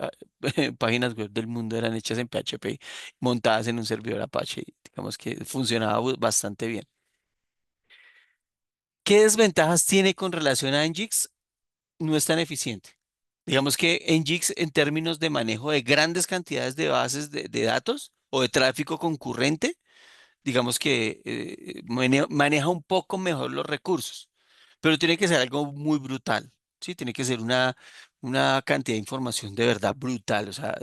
páginas web del mundo eran hechas en PHP, montadas en un servidor Apache, y digamos que funcionaba bastante bien. ¿Qué desventajas tiene con relación a Nginx? No es tan eficiente. Digamos que Nginx en términos de manejo de grandes cantidades de bases de datos o de tráfico concurrente, digamos que maneja un poco mejor los recursos, pero tiene que ser algo muy brutal, ¿sí? Tiene que ser una cantidad de información de verdad brutal, o sea,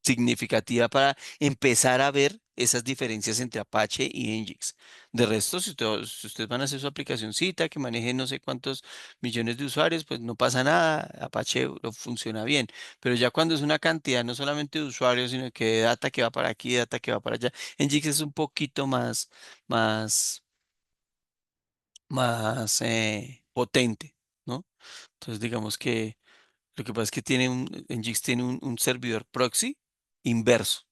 significativa para empezar a ver esas diferencias entre Apache y Nginx. De resto, si ustedes van a hacer su aplicacioncita que maneje no sé cuántos millones de usuarios, pues no pasa nada, Apache lo funciona bien. Pero ya cuando es una cantidad no solamente de usuarios, sino que de data que va para aquí, data que va para allá, Nginx es un poquito más, más potente, ¿no? Entonces digamos que lo que pasa es que Nginx tiene un servidor proxy inverso,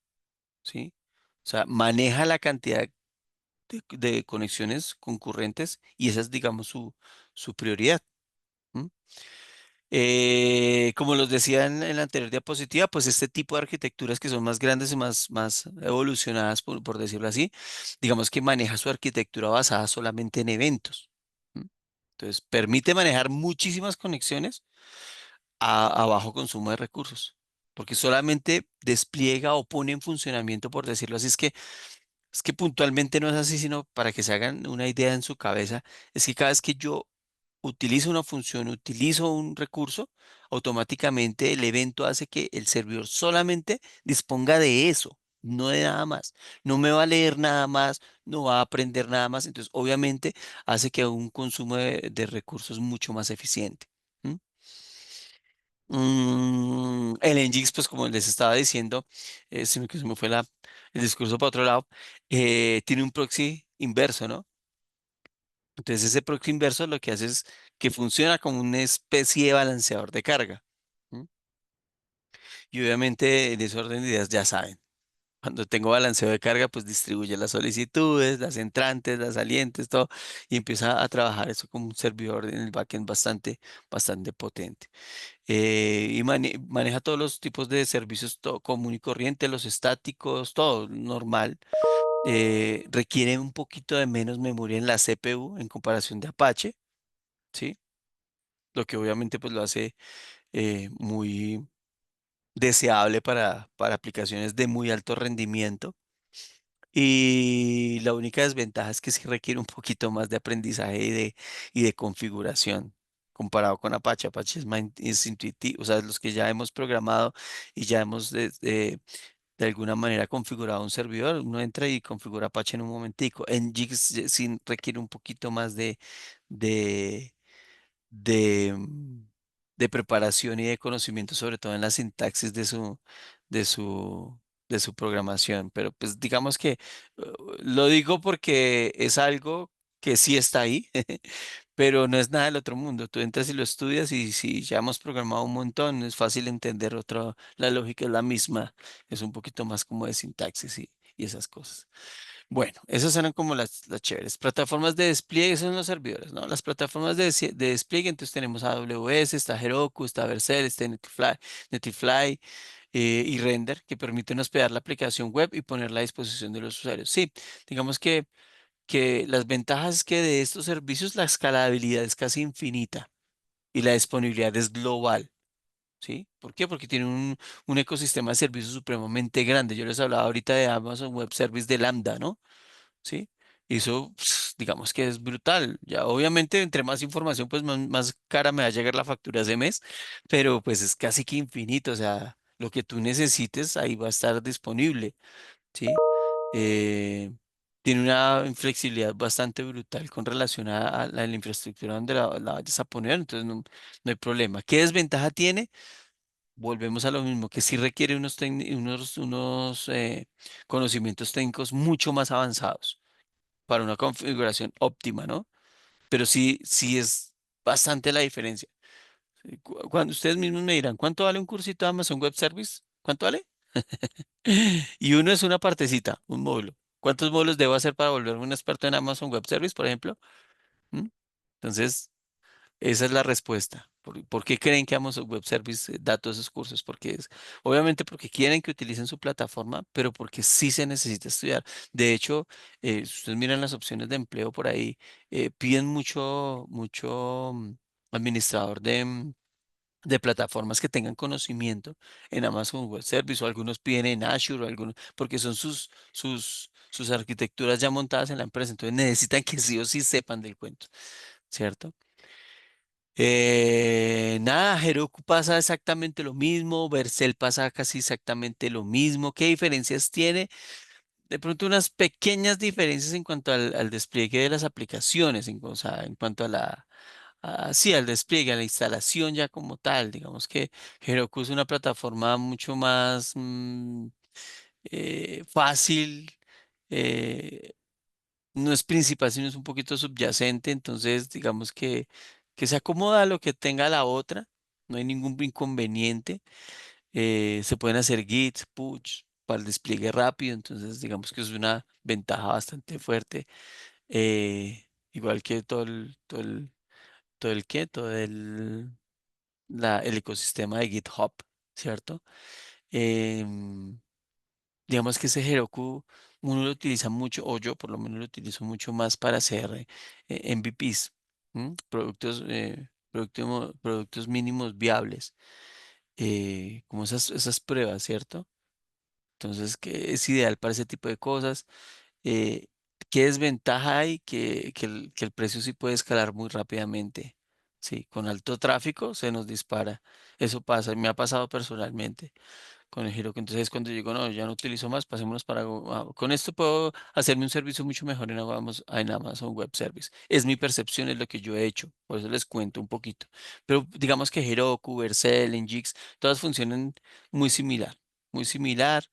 ¿sí? O sea, maneja la cantidad de conexiones concurrentes y esa es, digamos, su prioridad. ¿M? Como los decía en la anterior diapositiva, pues este tipo de arquitecturas que son más grandes y más evolucionadas, por decirlo así, digamos que maneja su arquitectura basada solamente en eventos. ¿M? Entonces, permite manejar muchísimas conexiones a bajo consumo de recursos, porque solamente despliega o pone en funcionamiento, por decirlo así, es que puntualmente no es así, sino para que se hagan una idea en su cabeza, es que cada vez que yo utilizo una función, utilizo un recurso, automáticamente el evento hace que el servidor solamente disponga de eso, no de nada más. No me va a leer nada más, no va a aprender nada más. Entonces, obviamente, hace que un consumo de recursos mucho más eficiente. ¿M? El Nginx, pues como les estaba diciendo, se me fue el discurso para otro lado, tiene un proxy inverso, ¿no? Entonces ese proxy inverso lo que hace es que funciona como una especie de balanceador de carga. ¿M? Y obviamente en ese orden de ideas ya saben, cuando tengo balanceo de carga, pues distribuye las solicitudes, las entrantes, las salientes, todo, y empieza a trabajar eso como un servidor en el backend bastante potente. Y maneja todos los tipos de servicios, todo común y corriente, los estáticos, todo normal. Requiere un poquito de menos memoria en la CPU en comparación de Apache, ¿sí? Lo que obviamente pues lo hace muy deseable para aplicaciones de muy alto rendimiento. Y la única desventaja es que sí requiere un poquito más de aprendizaje y de configuración comparado con Apache. Apache es intuitivo, o sea, los que ya hemos programado y ya hemos de alguna manera configurado un servidor, uno entra y configura Apache en un momentico. En Jigs sí requiere un poquito más de, de, de preparación y de conocimiento, sobre todo en la sintaxis de su, de su programación. Pero pues digamos que lo digo porque es algo que sí está ahí, pero no es nada del otro mundo. Tú entras y lo estudias y si ya hemos programado un montón, es fácil entender la lógica es la misma, es un poquito más como de sintaxis y esas cosas. Bueno, esas eran como las chéveres. Plataformas de despliegue son los servidores, ¿no? Las plataformas de despliegue, entonces tenemos AWS, está Heroku, está Vercel, está Netlify y Render, que permiten hospedar la aplicación web y ponerla a disposición de los usuarios. Sí, digamos que las ventajas es que de estos servicios la escalabilidad es casi infinita y la disponibilidad es global. ¿Sí? ¿Por qué? Porque tiene un ecosistema de servicios supremamente grande. Yo les hablaba ahorita de Amazon Web Service de Lambda, ¿no? ¿Sí? Y eso, digamos que es brutal. Ya, obviamente, entre más información, pues más cara me va a llegar la factura ese mes, pero pues es casi que infinito. O sea, lo que tú necesites ahí va a estar disponible, ¿sí? Eh, Tiene una flexibilidad bastante brutal con relación a la infraestructura donde la vayas a poner, entonces no hay problema. ¿Qué desventaja tiene? Volvemos a lo mismo, que sí requiere unos conocimientos técnicos mucho más avanzados para una configuración óptima, ¿no? Pero sí es bastante la diferencia. Cuando ustedes mismos me dirán, ¿cuánto vale un cursito de Amazon Web Service? ¿Cuánto vale? Y uno es una partecita, un módulo. ¿Cuántos módulos debo hacer para volverme un experto en Amazon Web Service, por ejemplo? ¿Mm? Entonces, esa es la respuesta. ¿Por qué creen que Amazon Web Service da todos esos cursos? Obviamente porque quieren que utilicen su plataforma, pero porque sí se necesita estudiar. De hecho, si ustedes miran las opciones de empleo por ahí, piden mucho administrador de plataformas que tengan conocimiento en Amazon Web Service o algunos piden en Azure o algunos, porque son sus arquitecturas ya montadas en la empresa. Entonces necesitan que sí o sí sepan del cuento, ¿cierto? Nada, Heroku pasa exactamente lo mismo, Vercel pasa casi exactamente lo mismo. ¿Qué diferencias tiene? De pronto unas pequeñas diferencias en cuanto al despliegue de las aplicaciones, o sea, en cuanto a sí, al despliegue, a la instalación ya como tal. Digamos que Heroku es una plataforma mucho más fácil, eh, no es principal, sino es un poquito subyacente, entonces digamos que se acomoda a lo que tenga la otra, no hay ningún inconveniente. Se pueden hacer git, push para el despliegue rápido, entonces digamos que es una ventaja bastante fuerte. Igual que el ecosistema de GitHub, ¿cierto? Em, digamos que ese Heroku uno lo utiliza mucho, o yo por lo menos lo utilizo mucho más para hacer MVPs, ¿m? Productos mínimos viables, como esas pruebas, ¿cierto? Entonces, que es ideal para ese tipo de cosas. Eh, ¿Qué desventaja hay? Que el precio sí puede escalar muy rápidamente. Sí, con alto tráfico se nos dispara. Eso pasa, me ha pasado personalmente con el Heroku. Entonces, cuando digo, no, ya no utilizo más, pasémonos para con esto puedo hacerme un servicio mucho mejor en Amazon Web Service. Es mi percepción, es lo que yo he hecho. Por eso les cuento un poquito. Pero digamos que Heroku, Vercel, Nginx, todas funcionan muy similar. Muy similar.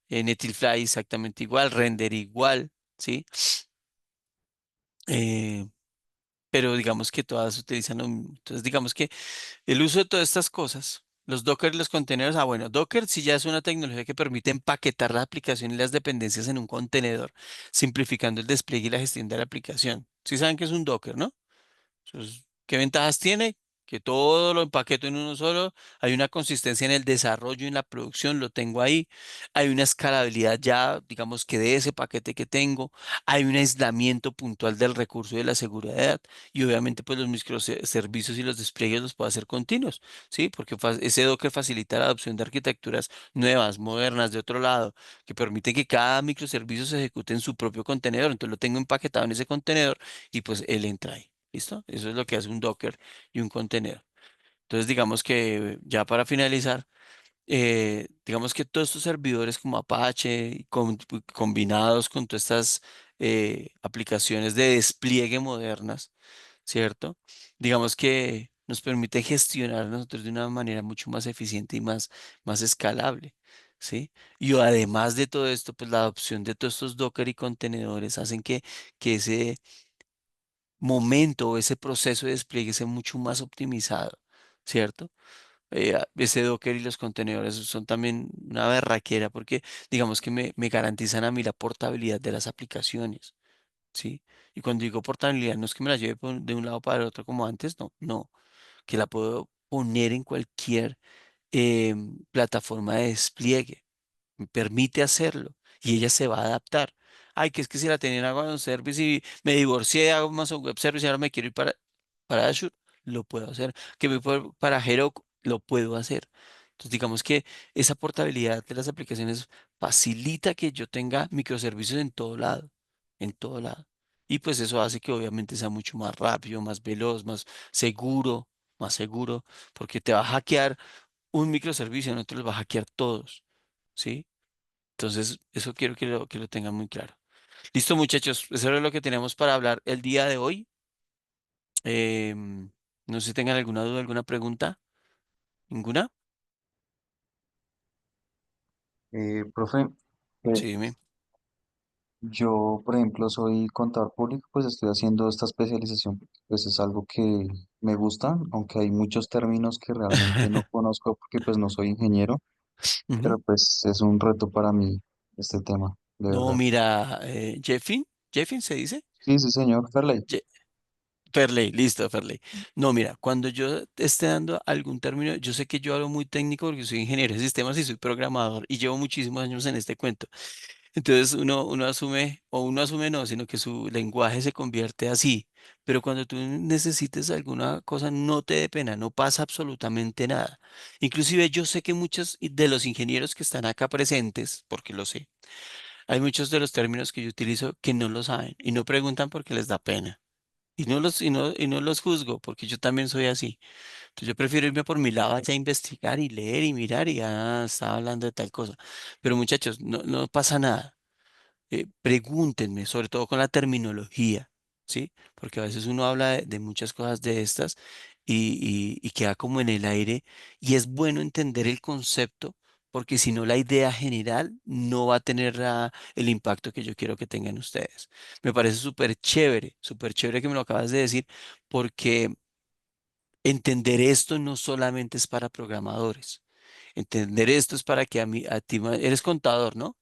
Netlify exactamente igual, Render igual, ¿sí? Eh, pero digamos que todas utilizan lo mismo. Entonces, digamos que el uso de todas estas cosas, los Docker y los contenedores, bueno, Docker sí ya es una tecnología que permite empaquetar la aplicación y las dependencias en un contenedor, simplificando el despliegue y la gestión de la aplicación. Sí saben que es un Docker, ¿no? Entonces, ¿qué ventajas tiene? Que todo lo empaqueto en uno solo, hay una consistencia en el desarrollo y en la producción, lo tengo ahí, hay una escalabilidad ya, digamos que de ese paquete que tengo, hay un aislamiento puntual del recurso y de la seguridad y obviamente pues los microservicios y los despliegues los puedo hacer continuos, ¿sí? Porque ese Docker facilita la adopción de arquitecturas nuevas, modernas, de otro lado, que permiten que cada microservicio se ejecute en su propio contenedor, entonces lo tengo empaquetado en ese contenedor y pues él entra ahí. ¿Listo? Eso es lo que hace un Docker y un contenedor. Entonces, digamos que ya para finalizar, digamos que todos estos servidores como Apache, combinados con todas estas aplicaciones de despliegue modernas, ¿cierto? Digamos que nos permite gestionar nosotros de una manera mucho más eficiente y más escalable, ¿sí? Y además de todo esto, pues la adopción de todos estos Docker y contenedores hacen que ese momento o ese proceso de despliegue sea mucho más optimizado, ¿cierto? Ese Docker y los contenedores son también una berraquera porque digamos que me garantizan a mí la portabilidad de las aplicaciones, ¿sí? Y cuando digo portabilidad no es que me la lleve de un lado para el otro como antes, no, no, que la puedo poner en cualquier plataforma de despliegue, me permite hacerlo y ella se va a adaptar. Ay, que es que si la tenía en Amazon Service y me divorcié de Amazon Web Service y ahora me quiero ir para Azure, lo puedo hacer. Que me puedo ir para Heroku, lo puedo hacer. Entonces, digamos que esa portabilidad de las aplicaciones facilita que yo tenga microservicios en todo lado, en todo lado. Y pues eso hace que obviamente sea mucho más rápido, más veloz, más seguro, porque te va a hackear un microservicio, no te los va a hackear todos. ¿Sí? Entonces, eso quiero que lo tengan muy claro. Listo, muchachos, eso era lo que tenemos para hablar el día de hoy. No sé si tengan alguna duda, alguna pregunta. ¿Ninguna? Profe, Eh, Sí, dime. yo, por ejemplo, soy contador público, pues estoy haciendo esta especialización, pues es algo que me gusta, aunque hay muchos términos que realmente no conozco porque pues no soy ingeniero, Ujú. pero pues es un reto para mí este tema, de No, verdad. mira, Jeffin se dice. Sí, sí, señor, Ferley. Je- Ferley, listo, Ferley. No, mira, cuando yo esté dando algún término, yo sé que yo hablo muy técnico porque soy ingeniero de sistemas y soy programador y llevo muchísimos años en este cuento. Entonces uno asume, o uno asume no, sino que su lenguaje se convierte así. Pero cuando tú necesites alguna cosa, no te dé pena, no pasa absolutamente nada. Inclusive yo sé que muchos de los ingenieros que están acá presentes, porque lo sé, hay muchos de los términos que yo utilizo que no lo saben y no preguntan porque les da pena. y no los juzgo, porque yo también soy así. Entonces yo prefiero irme por mi lado allá a investigar y leer y mirar y estaba hablando de tal cosa. Pero muchachos, no pasa nada. Pregúntenme, sobre todo con la terminología, ¿sí? Porque a veces uno habla de muchas cosas de estas y queda como en el aire y es bueno entender el concepto porque si no la idea general no va a tener el impacto que yo quiero que tengan ustedes. Me parece súper chévere que me lo acabas de decir porque entender esto no solamente es para programadores. Entender esto es para que a ti, eres contador, ¿no?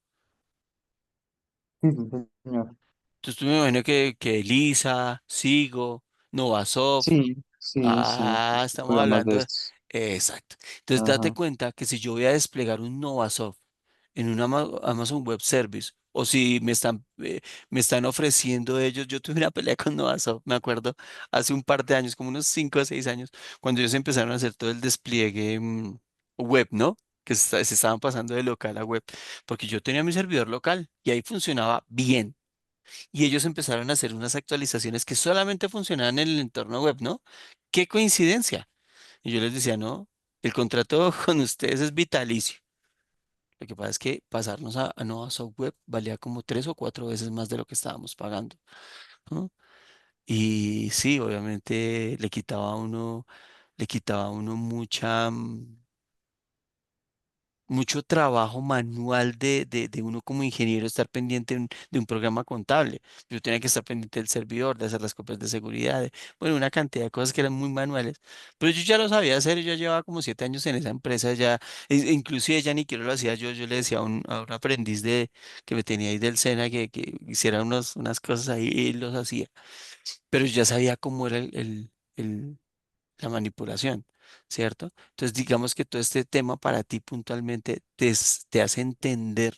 Sí, sí, señor. Entonces tú me imagino que Elisa, Sigo, Novasoft, Sí, sí, sí, estamos programas de hablando de... estos. Exacto. Entonces date Ajá. cuenta que si yo voy a desplegar un Novasoft en un Amazon Web Service, o si me están ofreciendo ellos, yo tuve una pelea con Novasoft, me acuerdo, hace un par de años, como unos 5 o 6 años, cuando ellos empezaron a hacer todo el despliegue web, ¿no? Que se estaban pasando de local a web, porque yo tenía mi servidor local y ahí funcionaba bien y ellos empezaron a hacer unas actualizaciones que solamente funcionaban en el entorno web, ¿no? ¡Qué coincidencia! Y yo les decía, no, el contrato con ustedes es vitalicio. Lo que pasa es que pasarnos a Nova Software valía como 3 o 4 veces más de lo que estábamos pagando, ¿no? Y sí, obviamente le quitaba a uno mucho trabajo manual de uno como ingeniero estar pendiente de un programa contable. Yo tenía que estar pendiente del servidor, de hacer las copias de seguridad, bueno, una cantidad de cosas que eran muy manuales. Pero yo ya lo sabía hacer, yo ya llevaba como 7 años en esa empresa, ya, inclusive ya ni quiero lo hacía yo le decía a un aprendiz que me tenía ahí del SENA que hiciera unas cosas ahí y él los hacía. Pero yo ya sabía cómo era la manipulación, ¿cierto? Entonces, digamos que todo este tema para ti puntualmente te hace entender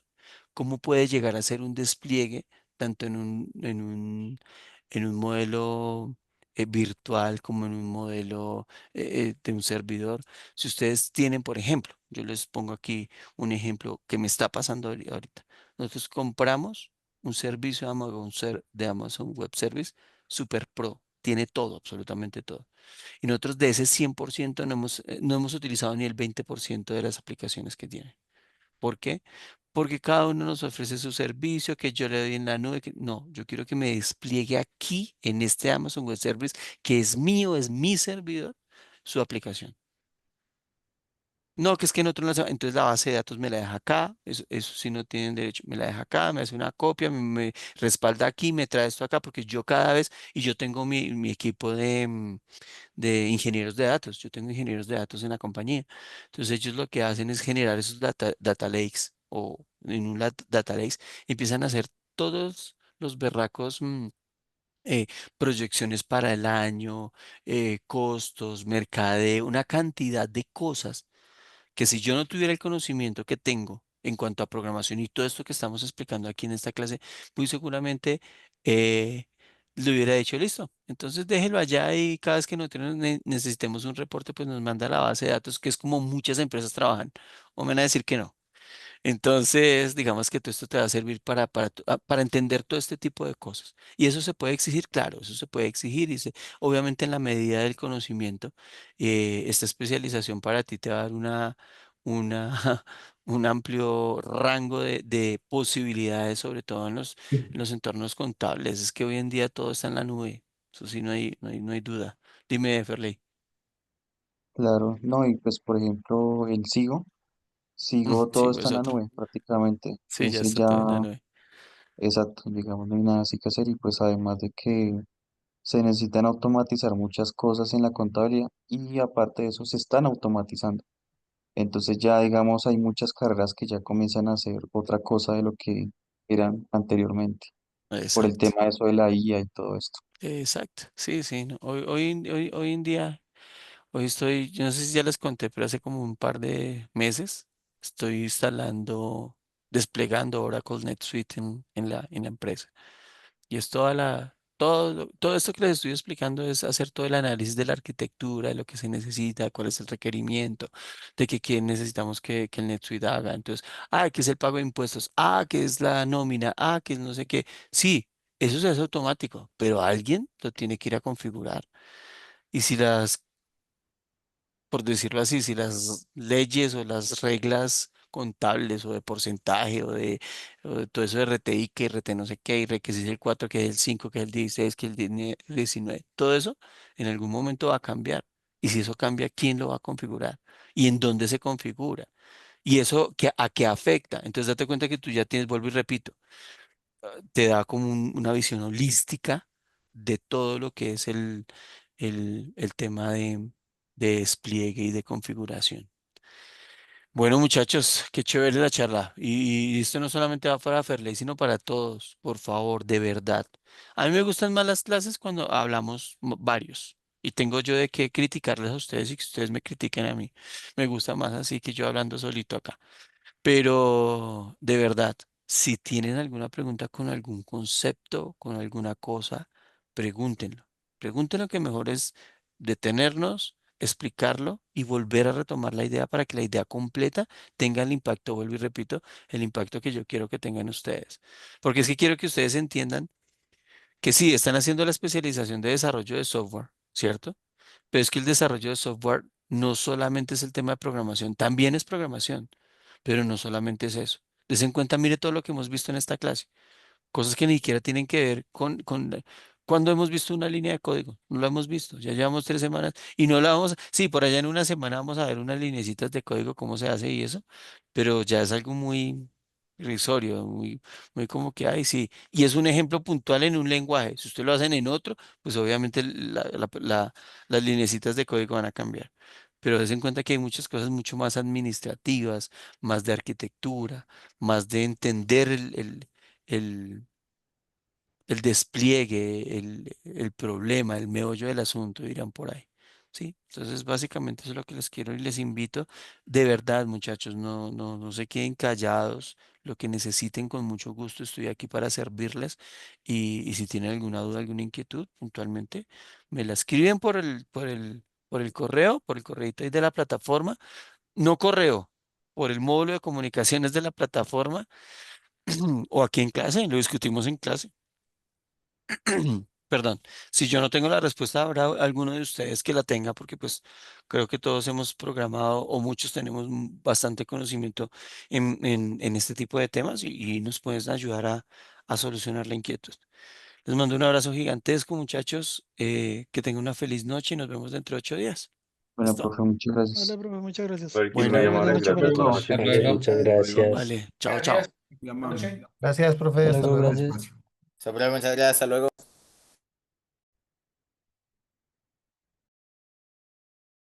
cómo puede llegar a ser un despliegue tanto en un modelo virtual como en un modelo de un servidor. Si ustedes tienen, por ejemplo, yo les pongo aquí un ejemplo que me está pasando ahorita. Nosotros compramos un servicio de Amazon Web Service Super Pro. Tiene todo, absolutamente todo. Y nosotros de ese 100% no hemos utilizado ni el 20% de las aplicaciones que tiene. ¿Por qué? Porque cada uno nos ofrece su servicio, que yo le doy en la nube. No, yo quiero que me despliegue aquí, en este Amazon Web Service, que es mío, es mi servidor, su aplicación. No, que es que en otro no entonces la base de datos me la deja acá, eso sí no tienen derecho, me la deja acá, me hace una copia, me respalda aquí, me trae esto acá, porque yo cada vez, y yo tengo mi equipo de ingenieros de datos. Yo tengo ingenieros de datos en la compañía. Entonces ellos lo que hacen es generar esos data lakes o en un data lakes empiezan a hacer todos los berracos eh, proyecciones para el año, costos, mercadeo, una cantidad de cosas que si yo no tuviera el conocimiento que tengo en cuanto a programación y todo esto que estamos explicando aquí en esta clase, muy seguramente eh, lo hubiera hecho listo. Entonces déjelo allá y cada vez que nosotros necesitemos un reporte, pues nos manda la base de datos, que es como muchas empresas trabajan. O me van a decir que no. Entonces, digamos que todo esto te va a servir para entender todo este tipo de cosas. Y eso se puede exigir, claro, eso se puede exigir obviamente en la medida del conocimiento, esta especialización para ti te va a dar una, un amplio rango de posibilidades, sobre todo en los entornos contables. Es que hoy en día todo está en la nube. Eso sí, no hay duda. Dime, Ferley. Claro, no, y pues por ejemplo el Sigo Sí, todo está pues en la otro. nube prácticamente. Sí, ya Ese está ya, todo en la nube. exacto, digamos, no hay nada así que hacer y pues además de que se necesitan automatizar muchas cosas en la contabilidad y aparte de eso se están automatizando. Entonces ya digamos hay muchas carreras que ya comienzan a hacer otra cosa de lo que eran anteriormente, por el Exacto. tema de eso de la IA y todo esto. Exacto, sí, sí, no. Hoy en día, yo no sé si ya les conté, pero hace como un par de meses estoy desplegando Oracle NetSuite en la empresa. Y es todo esto que les estoy explicando es hacer todo el análisis de la arquitectura, de lo que se necesita, cuál es el requerimiento, de qué necesitamos que el NetSuite haga. Entonces, ¿qué es el pago de impuestos? ¿Qué es la nómina? ¿Qué es no sé qué? Sí. Eso se hace automático, pero alguien lo tiene que ir a configurar. Y si las, por decirlo así, si las leyes o las reglas contables o de porcentaje o de todo eso de RTI, que RT no sé qué, y que si es el 4 que es el 5 que es el 16 que es el 19, todo eso en algún momento va a cambiar. Y si eso cambia, ¿quién lo va a configurar? ¿Y en dónde se configura? ¿Y eso a qué afecta? Entonces date cuenta que tú ya tienes, vuelvo y repito, te da como una visión holística de todo lo que es el tema de despliegue y de configuración. Bueno, muchachos, qué chévere la charla. Y esto no solamente va para Ferley, sino para todos, por favor, de verdad. A mí me gustan más las clases cuando hablamos varios. Y tengo yo de qué criticarles a ustedes y que ustedes me critiquen a mí. Me gusta más así que yo hablando solito acá. Pero de verdad, si tienen alguna pregunta con algún concepto, con alguna cosa, pregúntenlo. Pregúntenlo, que mejor es detenernos, explicarlo y volver a retomar la idea para que la idea completa tenga el impacto, vuelvo y repito, el impacto que yo quiero que tengan ustedes. Porque es que quiero que ustedes entiendan que sí, están haciendo la especialización de desarrollo de software, ¿cierto? Pero es que el desarrollo de software no solamente es el tema de programación, también es programación, pero no solamente es eso. Des en cuenta, mire todo lo que hemos visto en esta clase, cosas que ni siquiera tienen que ver con cuando hemos visto una línea de código. No lo hemos visto, ya llevamos 3 semanas y no la vamos, sí, por allá en una semana vamos a ver unas lineecitas de código, cómo se hace y eso, pero ya es algo muy irrisorio, muy como que, ay, sí, y es un ejemplo puntual en un lenguaje. Si usted lo hacen en otro, pues obviamente las lineecitas de código van a cambiar. Pero des en cuenta que hay muchas cosas mucho más administrativas, más de arquitectura, más de entender el, el despliegue, el problema, el meollo del asunto, dirán por ahí. ¿Sí? Entonces, básicamente eso es lo que les quiero y les invito. De verdad, muchachos, no se queden callados. Lo que necesiten, con mucho gusto, estoy aquí para servirles. Y si tienen alguna duda, alguna inquietud, puntualmente, me la escriben por el correo, por el correíto ahí de la plataforma. No correo, por el módulo de comunicaciones de la plataforma o aquí en clase, lo discutimos en clase. Perdón, si yo no tengo la respuesta, habrá alguno de ustedes que la tenga, porque pues creo que todos hemos programado o muchos tenemos bastante conocimiento en este tipo de temas y nos pueden ayudar a solucionar la inquietud. Les mando un abrazo gigantesco, muchachos, que tengan una feliz noche y nos vemos dentro de 8 días. Bueno, ¿Listo? profe, muchas Vale, gracias. profe, muchas gracias. Cualquier Bueno, problema, Buenas muchas noches para gracias, todos. profe. Hasta luego, muchas gracias. vale, chao, chao. Gracias, profe. Hasta Hasta luego, luego. gracias. Muchas gracias, hasta luego.